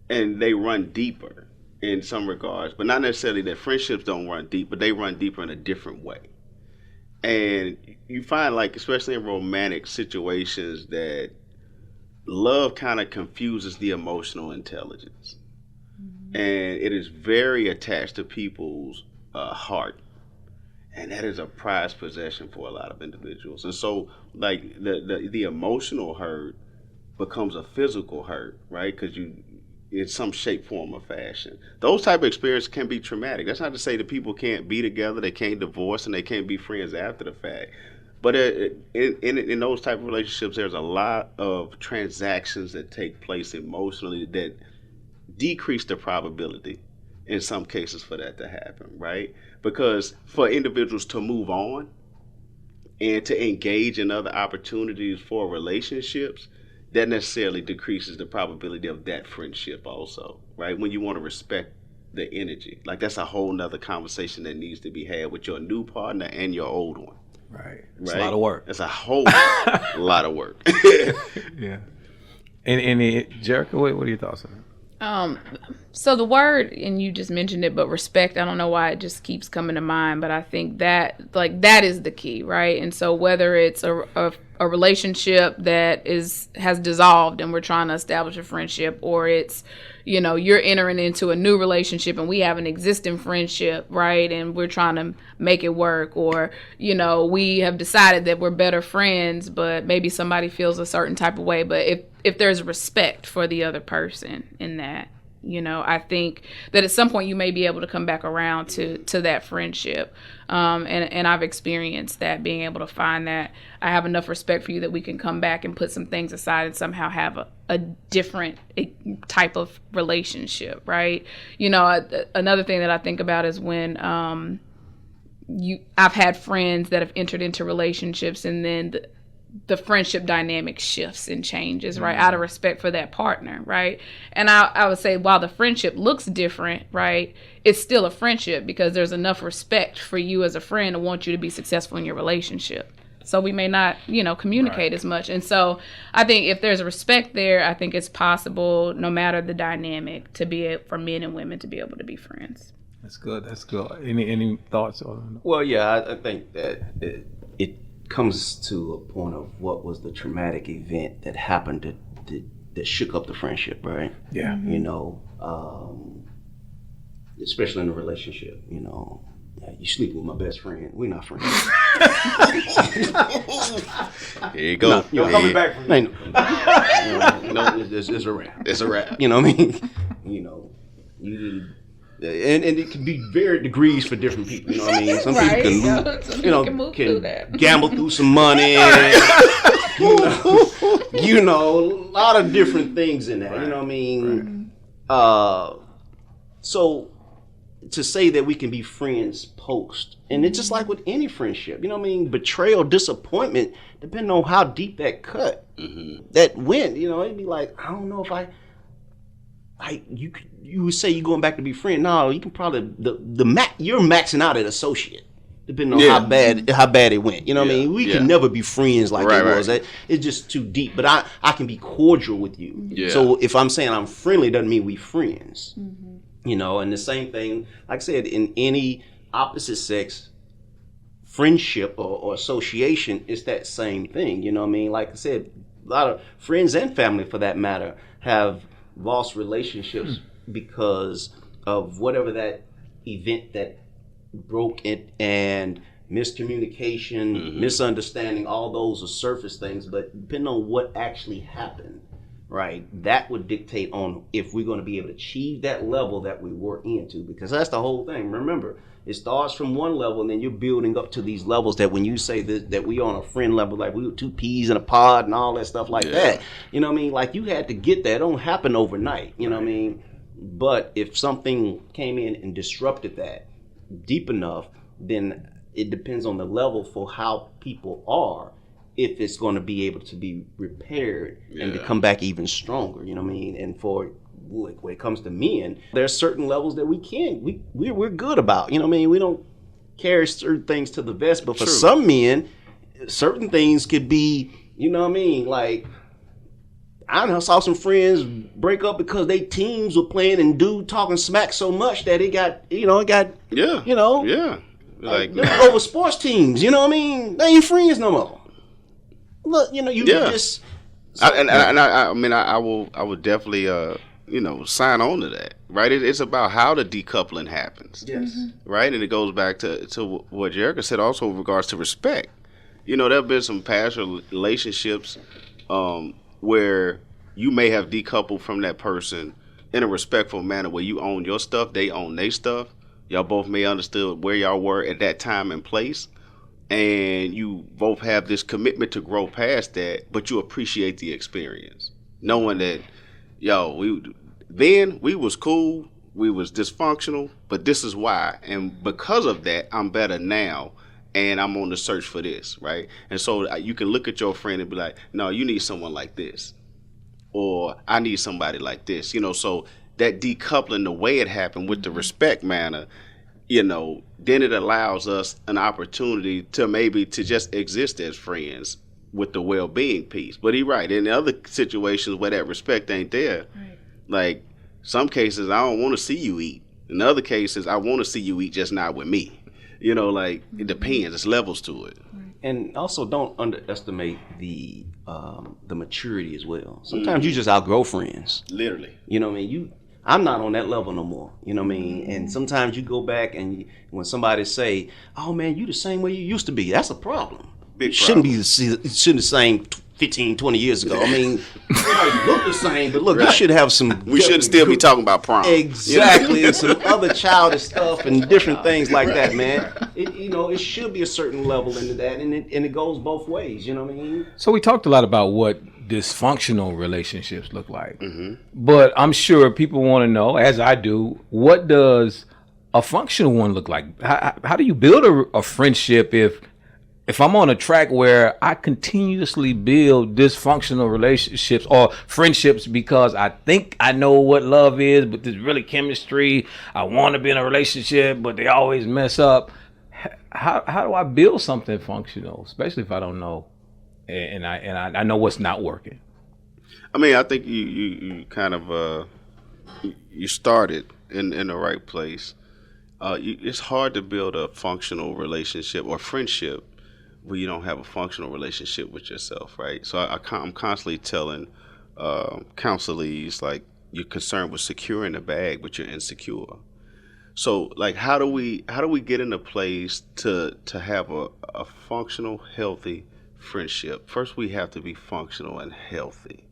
And they run deeper in some regards, but not necessarily that friendships don't run deep, but they run deeper in a different way. And you find, especially in romantic situations, that love kind of confuses the emotional intelligence. Mm-hmm. And it is very attached to people's heart. And that is a prized possession for a lot of individuals. And so, the emotional hurt becomes a physical hurt, right? Because in some shape, form, or fashion. Those type of experiences can be traumatic. That's not to say that people can't be together, they can't divorce, and they can't be friends after the fact. But in those type of relationships, there's a lot of transactions that take place emotionally that decrease the probability in some cases for that to happen, right? Because for individuals to move on and to engage in other opportunities for relationships, that necessarily decreases the probability of that friendship also, right? When you want to respect the energy. That's a whole nother conversation that needs to be had with your new partner and your old one. Right. It's a lot of work. It's a whole lot of work. Yeah. And Jericha, what are your thoughts on that? So the word, and you just mentioned it, but respect, I don't know why it just keeps coming to mind, but I think that that is the key, right? And so whether it's a relationship that has dissolved and we're trying to establish a friendship, or it's, you know, you're entering into a new relationship and we have an existing friendship, right? And we're trying to make it work, or, you know, we have decided that we're better friends, but maybe somebody feels a certain type of way. But if there's respect for the other person in that, you know, I think that at some point you may be able to come back around to that friendship. And I've experienced that, being able to find that I have enough respect for you that we can come back and put some things aside and somehow have a different type of relationship, right? You know, another thing that I think about is when I've had friends that have entered into relationships and then the friendship dynamic shifts and changes, right? Out of respect for that partner, right? And I would say while the friendship looks different, right, it's still a friendship because there's enough respect for you as a friend to want you to be successful in your relationship. So we may not, you know, communicate as much. And so I think if there's respect there, I think it's possible, no matter the dynamic, for men and women to be able to be friends. That's good. That's good. Any thoughts on? Well, yeah, I think that it comes to a point of what was the traumatic event that happened that shook up the friendship, right? Yeah. Mm-hmm. You know, especially in a relationship, you know, you sleep with my best friend. We're not friends. Here you go. No, coming back from me. It's a wrap. It's a wrap. You know what I mean? You know, and it can be varied degrees for different people. You know what I mean? Some Right. people Some can gamble through some money. You know, a lot of different things in that. Right. You know what I mean? Right. So to say that we can be friends post. And it's just like with any friendship, you know what I mean? Betrayal, disappointment, depending on how deep that cut that went, you know, it'd be like, I don't know if you would say you're going back to be friends. No, you can probably you're maxing out at associate, depending on how bad it went. You know what I mean? We can never be friends like it was. It's just too deep. But I can be cordial with you. Yeah. So if I'm saying I'm friendly, doesn't mean we friends. You know, and the same thing, like I said, in any opposite sex friendship or association, it's that same thing. You know what I mean? Like I said, a lot of friends and family, for that matter, have lost relationships because of whatever that event that broke it, and miscommunication, misunderstanding. All those are surface things, but depending on what actually happened, right, that would dictate on if we're going to be able to achieve that level that we were into, because that's the whole thing. Remember, it starts from one level and then you're building up to these levels that when you say that we on a friend level, like we were two peas in a pod and all that stuff like that, you know what I mean? Like, you had to get there. It don't happen overnight, you know what I mean? But if something came in and disrupted that deep enough, then it depends on the level for how people are, if it's going to be able to be repaired and to come back even stronger, you know what I mean? And for when it comes to men, there's certain levels that we're good about, you know what I mean? We don't carry certain things to the vest, but for some men, certain things could be, you know what I mean? Like, I saw some friends break up because they teams were playing and dude talking smack so much that it got like over sports teams, you know what I mean? They ain't friends no more. Look, you know, just. I mean, I will definitely, sign on to that, right? It's about how the decoupling happens, right? And it goes back to what Jericha said also with regards to respect. You know, there have been some past relationships where you may have decoupled from that person in a respectful manner, where you own your stuff, they own their stuff. Y'all both may understood where y'all were at that time and place, and you both have this commitment to grow past that, but you appreciate the experience, knowing that, we was cool, we was dysfunctional, but this is why, and because of that, I'm better now, and I'm on the search for this, right? And so you can look at your friend and be like, no, you need someone like this, or I need somebody like this, so that decoupling, the way it happened with the respect manner, then it allows us an opportunity to just exist as friends with the well-being piece. But he's right. In other situations where that respect ain't there, like some cases, I don't want to see you eat. In other cases, I want to see you eat, just not with me. Like it depends. There's levels to it. And also, don't underestimate the maturity as well. Sometimes you just outgrow friends. Literally. You know what I mean? I'm not on that level no more, you know what I mean? And sometimes you go back and when somebody say, oh man, you the same way you used to be, that's a problem. Big shouldn't problem. Shouldn't the same 15, 20 years ago. I mean, they look the same, but look, you should have some... We shouldn't still be talking about prom. Exactly, and some other childish stuff and different things like that, man. It should be a certain level into that, and it goes both ways, you know what I mean? So we talked a lot about what dysfunctional relationships look like. But I'm sure people want to know, as I do, what does a functional one look like? How do you build a friendship if I'm on a track where I continuously build dysfunctional relationships or friendships because I think I know what love is, but there's really chemistry. I want to be in a relationship, but they always mess up. How do I build something functional, especially if I don't know and I know what's not working? I mean, I think you kind of you started in the right place. It's hard to build a functional relationship or friendship where you don't have a functional relationship with yourself, right? So I'm constantly telling counselees, like, you're concerned with securing the bag, but you're insecure. So, like, how do we get in a place to have a functional, healthy friendship? First, we have to be functional and healthy,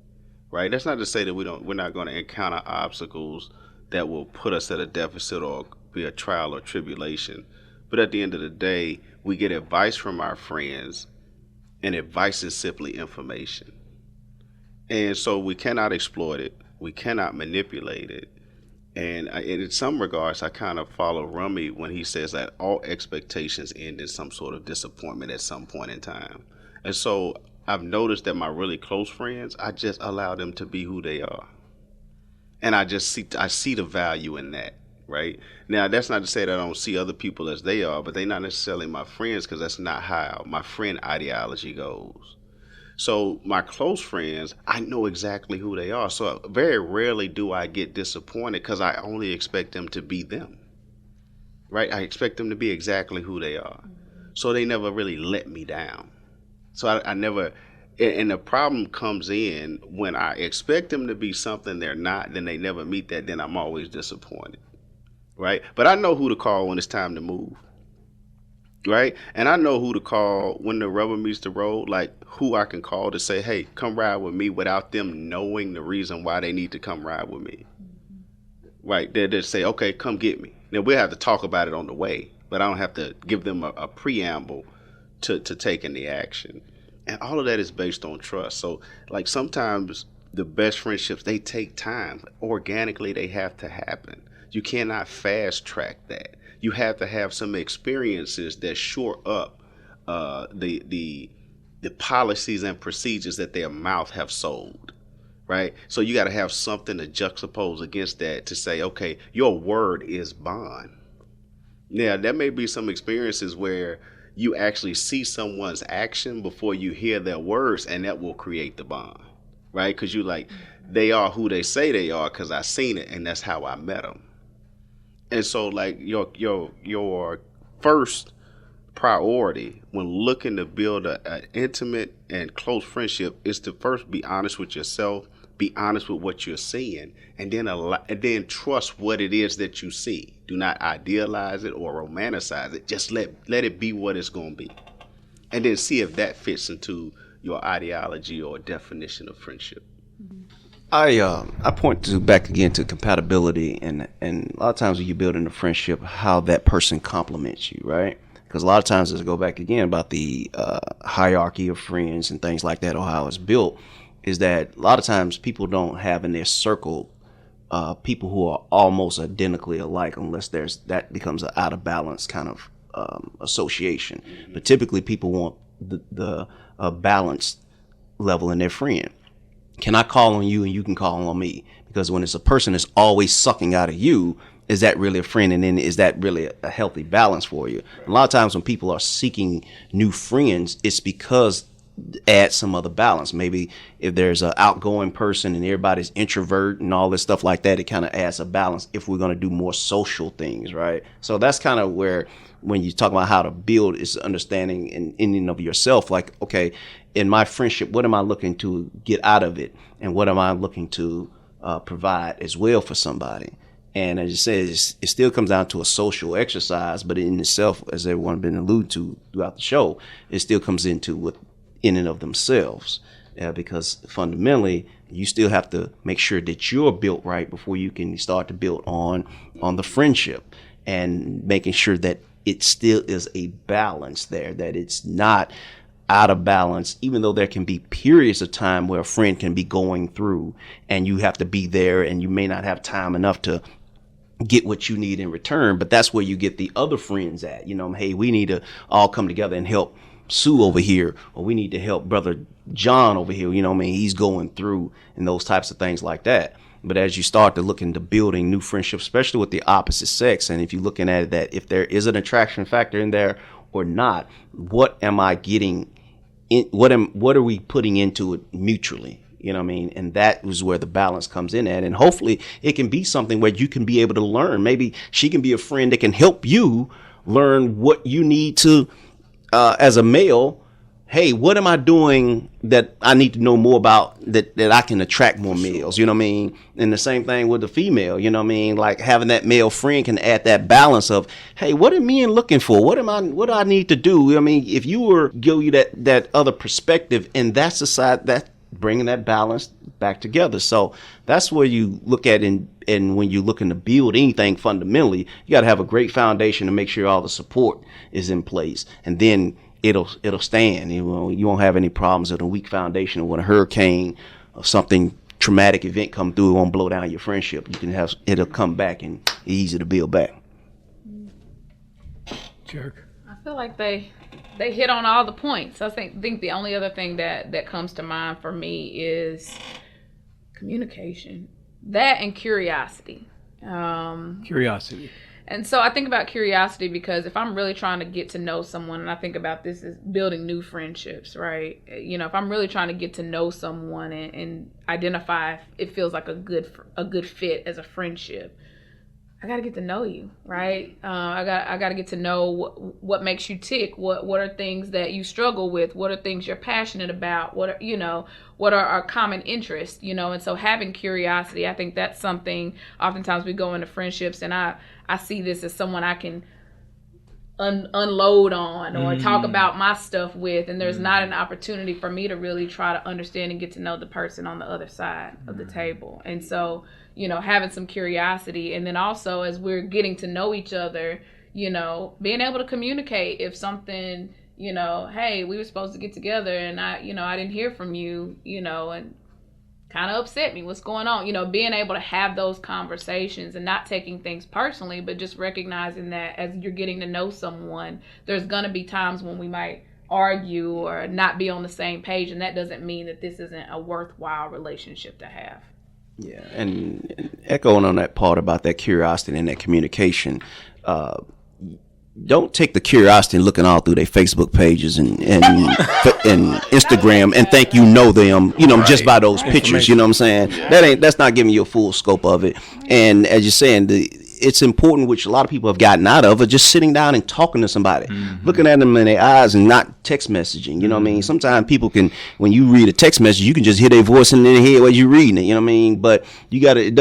right? That's not to say that we're not going to encounter obstacles that will put us at a deficit or be a trial or tribulation. But at the end of the day, we get advice from our friends, and advice is simply information. And so we cannot exploit it. We cannot manipulate it. And in some regards, I kind of follow Rummy when he says that all expectations end in some sort of disappointment at some point in time. And so I've noticed that my really close friends, I just allow them to be who they are. And I see the value in that, right? Now, that's not to say that I don't see other people as they are, but they're not necessarily my friends, because that's not how my friend ideology goes. So my close friends, I know exactly who they are. So very rarely do I get disappointed, because I only expect them to be them, right? I expect them to be exactly who they are. So they never really let me down. So I never, and the problem comes in when I expect them to be something they're not, then they never meet that, then I'm always disappointed, right? But I know who to call when it's time to move, right? And I know who to call when the rubber meets the road, like who I can call to say, hey, come ride with me, without them knowing the reason why they need to come ride with me, right? They just say, okay, come get me. Now we'll have to talk about it on the way, but I don't have to give them a preamble to taking the action. And all of that is based on trust. So like sometimes the best friendships, they take time. Organically, they have to happen. You cannot fast track that. You have to have some experiences that shore up the policies and procedures that their mouth have sold, right? So you got to have something to juxtapose against that to say, okay, your word is bond. Now, there may be some experiences where you actually see someone's action before you hear their words, and that will create the bond, right? Because you like, they are who they say they are because I seen it, and that's how I met them. And so like your first priority when looking to build an intimate and close friendship is to first be honest with yourself, be honest with what you're seeing, and then trust what it is that you see. Do not idealize it or romanticize it. Just let it be what it's going to be. And then see if that fits into your ideology or definition of friendship. I point back again to compatibility, and a lot of times when you're building a friendship, how that person complements you, right? Because a lot of times, let's go back again about the hierarchy of friends and things like that, or how it's built, is that a lot of times people don't have in their circle people who are almost identically alike, unless that becomes an out of balance kind of association. But typically people want the balanced level in their friend. Can I call on you and you can call on me? Because when it's a person that's always sucking out of you, is that really a friend? And then is that really a healthy balance for you? A lot of times when people are seeking new friends, it's because add some other balance. Maybe if there's an outgoing person and everybody's introvert and all this stuff like that, it kind of adds a balance if we're going to do more social things, right? So that's kind of where, when you talk about how to build, is understanding and in of yourself, like, okay, in my friendship, what am I looking to get out of it? And what am I looking to provide as well for somebody? And as you said, it still comes down to a social exercise, but in itself, as everyone been alluded to throughout the show, it still comes into what in and of themselves, because fundamentally you still have to make sure that you're built right before you can start to build on the friendship, and making sure that it still is a balance there, that it's not out of balance, even though there can be periods of time where a friend can be going through and you have to be there and you may not have time enough to get what you need in return. But that's where you get the other friends at, hey, we need to all come together and help Sue over here, or we need to help brother John over here, he's going through, and those types of things like that. But as you start to look into building new friendships, especially with the opposite sex, and if you're looking at it, that if there is an attraction factor in there or not, what am I getting in, what are we putting into it mutually? And that is where the balance comes in at. And hopefully it can be something where you can be able to learn. Maybe she can be a friend that can help you learn what you need to, as a male. Hey, what am I doing that I need to know more about that I can attract more males? And the same thing with the female, like having that male friend can add that balance of, hey, what are men looking for? What do I need to do? If you were give you that other perspective, and that's the side that bringing that balance back together. So that's where you look at, and when you're looking to build anything fundamentally, you got to have a great foundation to make sure all the support is in place, and then it'll stand. You won't have any problems with a weak foundation, or when a hurricane or something traumatic event come through, it won't blow down your friendship. You can it'll come back and it's easy to build back. Jerk. I feel like they hit on all the points. I think the only other thing that comes to mind for me is communication. That and curiosity. Curiosity. And so I think about curiosity because if I'm really trying to get to know someone, and I think about this as building new friendships, right? You know, if I'm really trying to get to know someone and identify if it feels like a good fit as a friendship, I got to get to know you, right? I got to get to know what makes you tick. What are things that you struggle with? What are things you're passionate about? What are our common interests? You know, and so having curiosity, I think that's something. Oftentimes we go into friendships, and I see this as someone I can unload on or talk about my stuff with, and there's not an opportunity for me to really try to understand and get to know the person on the other side of the table. And so, you know, having some curiosity, and then also as we're getting to know each other, you know, being able to communicate if something, you know, hey, we were supposed to get together and I didn't hear from you, you know, and kind of upset me. What's going on? You know, being able to have those conversations and not taking things personally, but just recognizing that as you're getting to know someone, there's going to be times when we might argue or not be on the same page. And that doesn't mean that this isn't a worthwhile relationship to have. Yeah. And echoing on that part about that curiosity and that communication, don't take the curiosity and looking all through their Facebook pages and Instagram and think you know them, you know, just by those pictures, you know what I'm saying? Yeah. That's not giving you a full scope of it. And as you're saying, it's important, which a lot of people have gotten out of, just sitting down and talking to somebody, looking at them in their eyes and not text messaging. You know what I mean? Sometimes people can, when you read a text message, you can just hear their voice in their head while you're reading it. You know what I mean? But it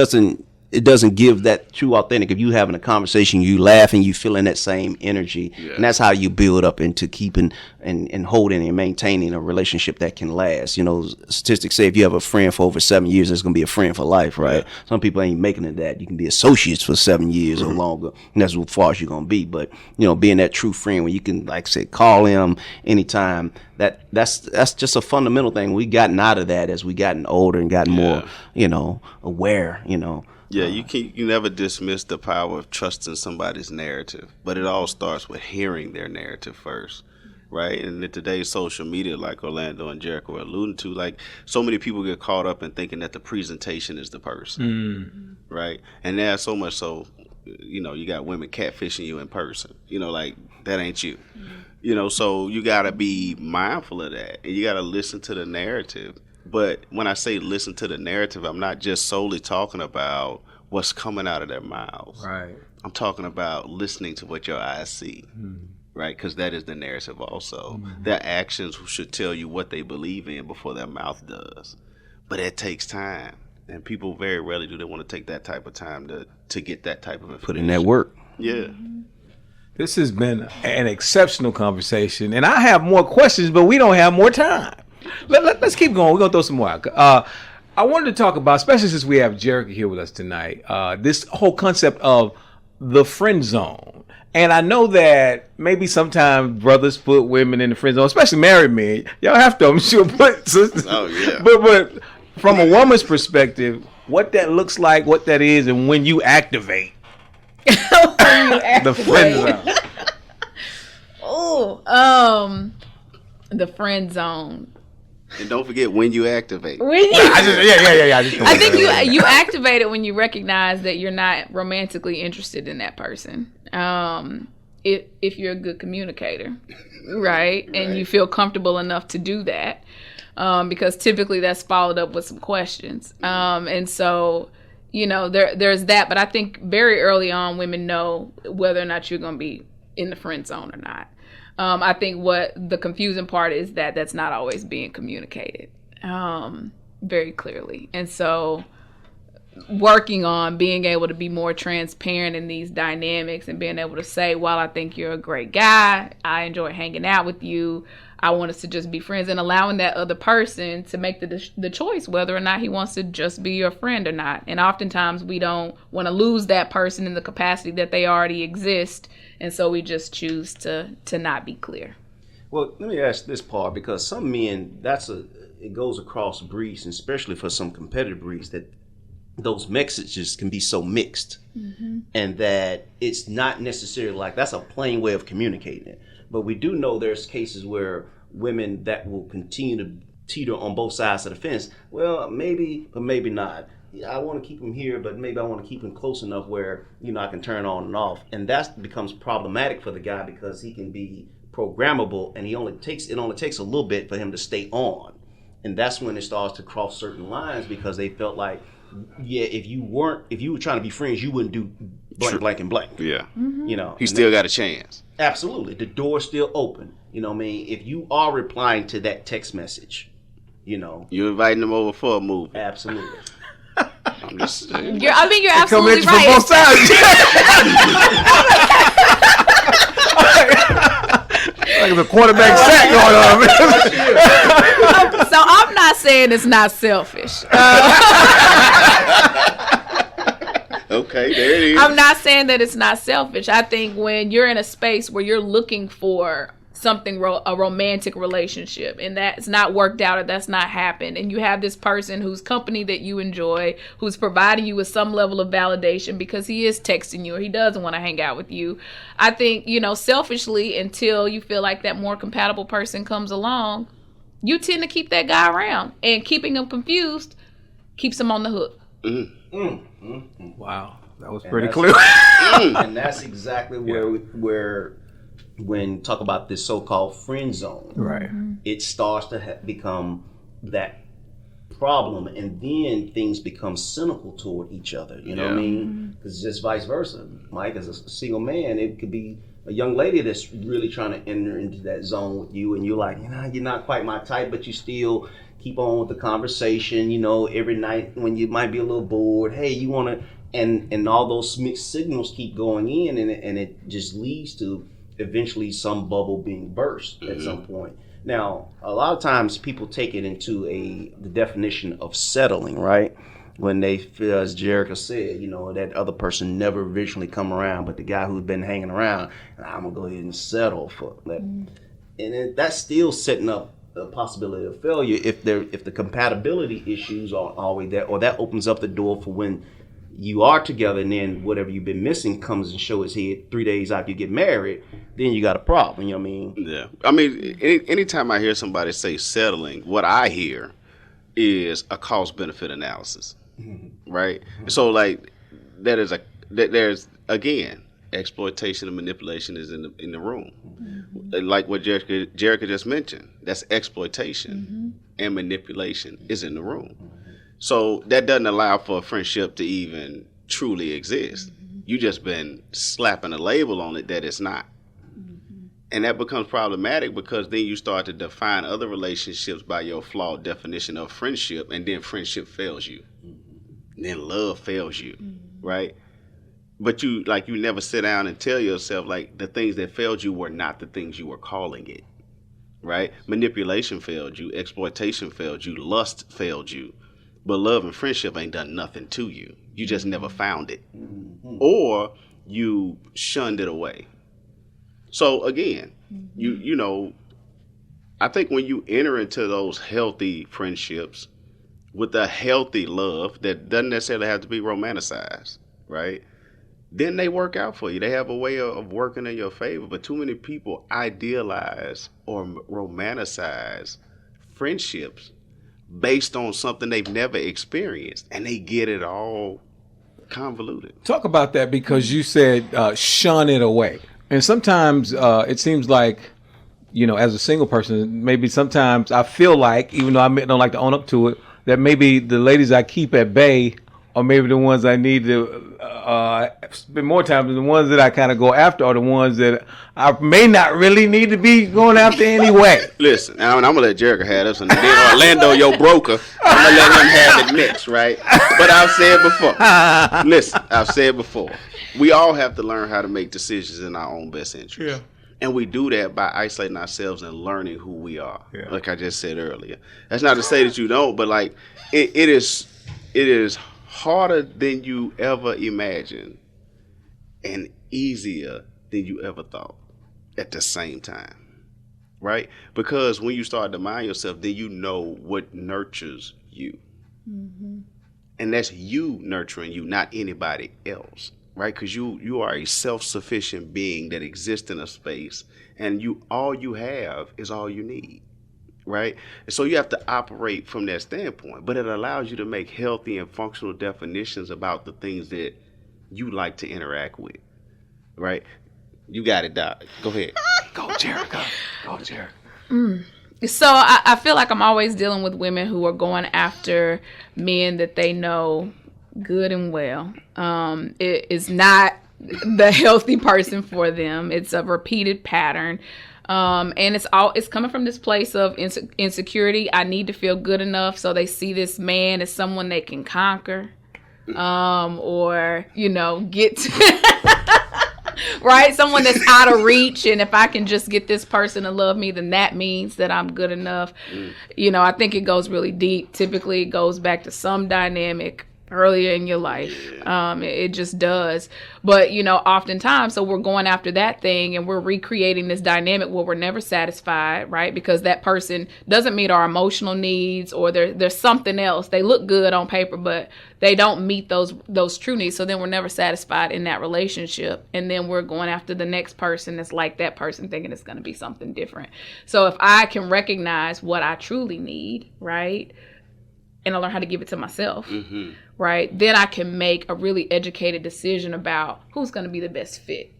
doesn't give that true authentic. If you having a conversation, you laughing, you feeling that same energy, and that's how you build up into keeping and holding and maintaining a relationship that can last. You know, statistics say if you have a friend for over 7 years, it's gonna be a friend for life, right? Some people ain't making it that. You can be associates for 7 years or longer, and that's as far as you're gonna be. But you know, being that true friend where you can, like I said, call them anytime. That's just a fundamental thing. We gotten out of that as we gotten older and gotten more, you know, aware. You know. Yeah, you never dismiss the power of trusting somebody's narrative, but it all starts with hearing their narrative first, right? And in today's social media, like Orlando and Jericho were alluding to, like so many people get caught up in thinking that the presentation is the person, right? And there's so much so, you know, you got women catfishing you in person, you know, like that ain't you, you know, so you got to be mindful of that, and you got to listen to the narrative. But when I say listen to the narrative, I'm not just solely talking about what's coming out of their mouths. Right. I'm talking about listening to what your eyes see, right? Because that is the narrative also. Their actions should tell you what they believe in before their mouth does. But it takes time. And people very rarely do they want to take that type of time to get that type of information. Put in that work. Yeah. This has been an exceptional conversation. And I have more questions, but we don't have more time. Let's keep going. We're going to throw some more out. I wanted to talk about, especially since we have Jericha here with us tonight, this whole concept of the friend zone. And I know that maybe sometimes brothers put women in the friend zone, especially married men. Y'all have to, I'm sure, put sisters. Oh, yeah. But from a woman's perspective, what that looks like, what that is, and when you activate the friend zone. The friend zone. And don't forget when you activate. I think you activate it when you recognize that you're not romantically interested in that person. If you're a good communicator, right? And you feel comfortable enough to do that, because typically that's followed up with some questions. And so, you know, there's that. But I think very early on, women know whether or not you're going to be in the friend zone or not. I think what the confusing part is that that's not always being communicated very clearly. And so working on being able to be more transparent in these dynamics and being able to say, while I think you're a great guy, I enjoy hanging out with you, I want us to just be friends, and allowing that other person to make the choice whether or not he wants to just be your friend or not. And oftentimes we don't want to lose that person in the capacity that they already exist, and so we just choose to not be clear. Well, let me ask this part, because some men, it goes across breeds, and especially for some competitive breeds, that those messages can be so mixed, and that it's not necessarily like that's a plain way of communicating it. But we do know there's cases where women that will continue to teeter on both sides of the fence. Well, maybe, but maybe not. I want to keep him here, but maybe I want to keep him close enough where, I can turn on and off. And that becomes problematic for the guy because he can be programmable, and it only takes a little bit for him to stay on. And that's when it starts to cross certain lines, because they felt like, if you were trying to be friends, you wouldn't do blank, blank, and blank. Yeah. He and still got a chance. Absolutely. The door's still open. If you are replying to that text message, you're inviting them over for a movie. Absolutely. I'm just saying. You're absolutely From right. both sides. Like the quarterback sack going on. So I'm not saying it's not selfish. Okay, there it is. I'm not saying that it's not selfish. I think when you're in a space where you're looking for something, a romantic relationship, and that's not worked out, or that's not happened, and you have this person whose company that you enjoy, who's providing you with some level of validation because he is texting you or he doesn't want to hang out with you, I think, selfishly, until you feel like that more compatible person comes along, you tend to keep that guy around, and keeping him confused keeps him on the hook. Wow, that was pretty clear. And that's exactly where when talk about this so-called friend zone, Right? It starts to become that problem, and then things become cynical toward each other. You know what I mean? Because it's just vice versa. Mike, as a single man, it could be a young lady that's really trying to enter into that zone with you, and you're like, you're not quite my type, but you still keep on with the conversation. Every night when you might be a little bored, hey, you want to, and all those mixed signals keep going in, and it just leads to eventually some bubble being burst at some point. Now, a lot of times people take it into the definition of settling, right? When they feel, as Jericha said, that other person never eventually come around, but the guy who's been hanging around, I'm gonna go ahead and settle for that. And that's still setting up the possibility of failure if the compatibility issues aren't always there, or that opens up the door for when you are together, and then whatever you've been missing comes and shows its head 3 days after you get married, then you got a problem. You know what I mean? Yeah. I mean, anytime I hear somebody say settling, what I hear is a cost-benefit analysis, right? So, like, there's again, exploitation and manipulation is in the room. Like what Jericha just mentioned, that's exploitation, and manipulation is in the room. So that doesn't allow for a friendship to even truly exist. You just been slapping a label on it that it's not. And that becomes problematic, because then you start to define other relationships by your flawed definition of friendship, and then friendship fails you. And then love fails you, right? But you never sit down and tell yourself, like, the things that failed you were not the things you were calling it, right? Manipulation failed you. Exploitation failed you. Lust failed you. But love and friendship ain't done nothing to you. You just never found it. Or you shunned it away. So again, I think when you enter into those healthy friendships with a healthy love that doesn't necessarily have to be romanticized, right? Then they work out for you. They have a way of working in your favor. But too many people idealize or romanticize friendships based on something they've never experienced, and they get it all convoluted. Talk about that, because you said shun it away. And sometimes it seems like, as a single person, maybe sometimes I feel like, even though I don't like to own up to it, that maybe the ladies I keep at bay are maybe the ones I need to spend more time with. The ones that I kind of go after are the ones that I may not really need to be going after anyway. Listen, I'm going to let Jericha have this, and then Orlando, your broker, I'm going to let him have it next, right? But I've said before. Listen, I've said before. We all have to learn how to make decisions in our own best interest. Yeah. And we do that by isolating ourselves and learning who we are, like I just said earlier. That's not to say that you don't, but like it is harder than you ever imagined and easier than you ever thought at the same time. right? Because when you start to mind yourself, then you know what nurtures you. And that's you nurturing you, not anybody else, right? Because you are a self-sufficient being that exists in a space, and all you have is all you need, right? And so you have to operate from that standpoint, but it allows you to make healthy and functional definitions about the things that you like to interact with, right? You got it, Doc. Go ahead. Go, Jericha. Go, Jericha. So I feel like I'm always dealing with women who are going after men that they know good and well. It is not the healthy person for them. It's a repeated pattern. And it's coming from this place of insecurity. I need to feel good enough, so they see this man as someone they can conquer, or get to right, someone that's out of reach, and if I can just get this person to love me, then that means that I'm good enough. I think it goes really deep. Typically it goes back to some dynamic earlier in your life. It just does. But oftentimes, so we're going after that thing and we're recreating this dynamic where we're never satisfied, right? Because that person doesn't meet our emotional needs, or there's something else. They look good on paper, but they don't meet those true needs. So then we're never satisfied in that relationship. And then we're going after the next person that's like that person, thinking it's going to be something different. So if I can recognize what I truly need, right, and I learn how to give it to myself, right, then I can make a really educated decision about who's going to be the best fit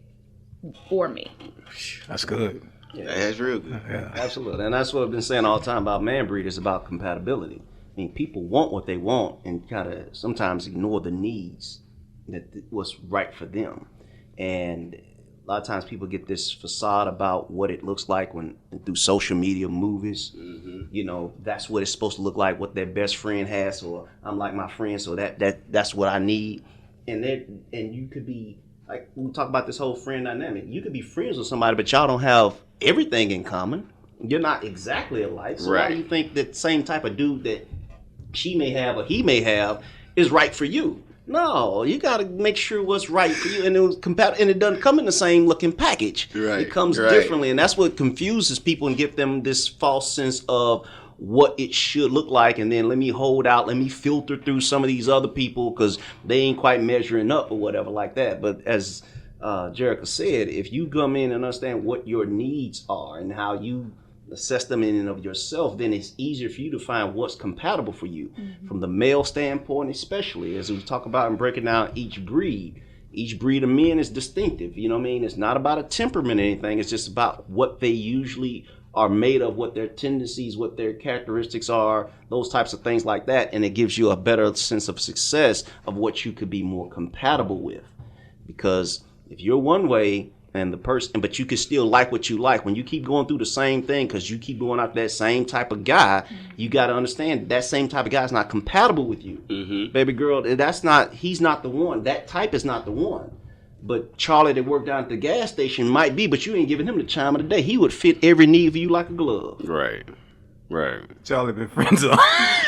for me. That's good. Yeah. That's real good. Yeah. Absolutely. And that's what I've been saying all the time about MANBREED, is about compatibility. I mean, people want what they want and kind of sometimes ignore the needs what's right for them. And a lot of times people get this facade about what it looks like through social media, movies. That's what it's supposed to look like, what their best friend has, or I'm like my friend, so that's what I need. And you could be, like, we talk about this whole friend dynamic. You could be friends with somebody, but y'all don't have everything in common. You're not exactly alike. So why do you think that same type of dude that she may have or he may have is right for you? No, you got to make sure what's right for you, and it doesn't come in the same looking package. Right, it comes differently, and that's what confuses people and give them this false sense of what it should look like. And then let me hold out, let me filter through some of these other people because they ain't quite measuring up or whatever like that. But as Jericha said, if you come in and understand what your needs are and how you assess them in and of yourself, then it's easier for you to find what's compatible for you. From the male standpoint, especially as we talk about and breaking down each breed of men is distinctive. You know what I mean? It's not about a temperament or anything. It's just about what they usually are made of, what their tendencies, what their characteristics are, those types of things like that. And it gives you a better sense of success of what you could be more compatible with. Because if you're one way, and the person, but you can still like what you like. When you keep going through the same thing, because you keep going after that same type of guy, you got to understand that same type of guy is not compatible with you, baby girl. He's not the one. That type is not the one. But Charlie that worked down at the gas station might be, but you ain't giving him the time of the day. He would fit every need for you like a glove. Right. Charlie been friend zone.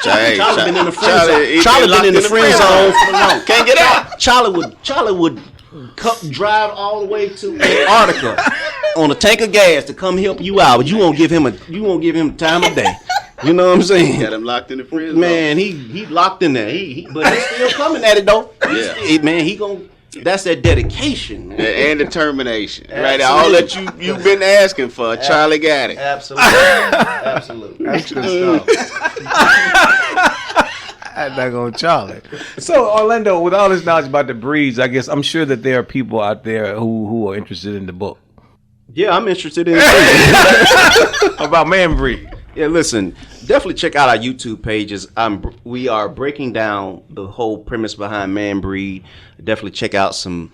Charlie been in the friend zone. Charlie been in the friend zone for long. Can't get out. Charlie would drive all the way to Antarctica on a tank of gas to come help you out, but you won't give him time of day. You know what I'm saying? Got him locked in the friend zone. Man, he locked in there. But he's still coming at it though. That's that dedication and determination. Right, all that you've been asking for. Charlie got it. Absolutely. That's good stuff. I'm not gonna Charlie. So Orlando, with all this knowledge about the breeds, I guess I'm sure that there are people out there who are interested in the book. Yeah, I'm interested in it about MANBREED. Yeah, listen, definitely check out our YouTube pages. We are breaking down the whole premise behind MANBREED. Definitely check out some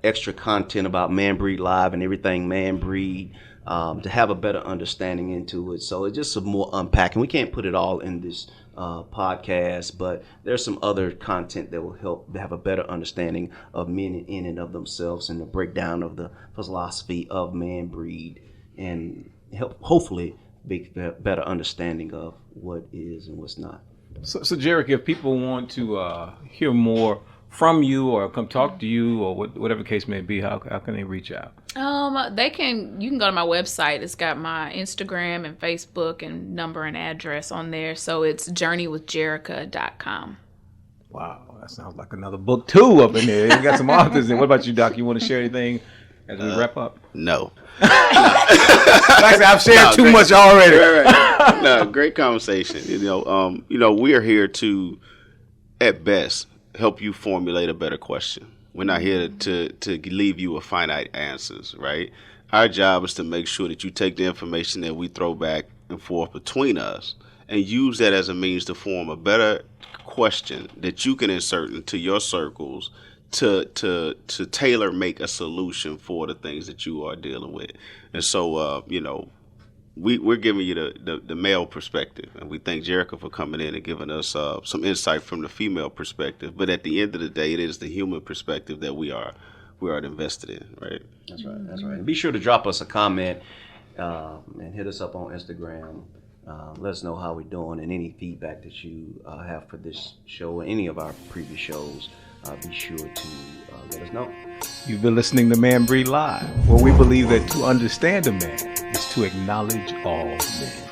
extra content about MANBREED Live and everything MANBREED to have a better understanding into it. So it's just some more unpacking. We can't put it all in this podcast, but there's some other content that will help to have a better understanding of men in and of themselves, and the breakdown of the philosophy of MANBREED, and help hopefully make a better understanding of what is and what's not. So Jericha, if people want to hear more from you or come talk to you or whatever the case may be, how can they reach out? You can go to my website. It's got my Instagram and Facebook and number and address on there. So it's journeywithjericha.com. Wow, that sounds like another book too up in there. You got some authors there. What about you, Doc? You want to share anything as we wrap up? No. Like I've shared too much already. Right. No, great conversation. We are here to, at best, help you formulate a better question. We're not here to leave you with finite answers, right? Our job is to make sure that you take the information that we throw back and forth between us and use that as a means to form a better question that you can insert into your circles to tailor make a solution for the things that you are dealing with. And so, we're giving you the male perspective, and we thank Jericha for coming in and giving us some insight from the female perspective. But at the end of the day, it is the human perspective that we are invested in, right? That's right. And be sure to drop us a comment and hit us up on Instagram. Let us know how we're doing and any feedback that you have for this show or any of our previous shows. Be sure to let us know. You've been listening to MANBREED Live, where we believe that to understand a man is to acknowledge all men.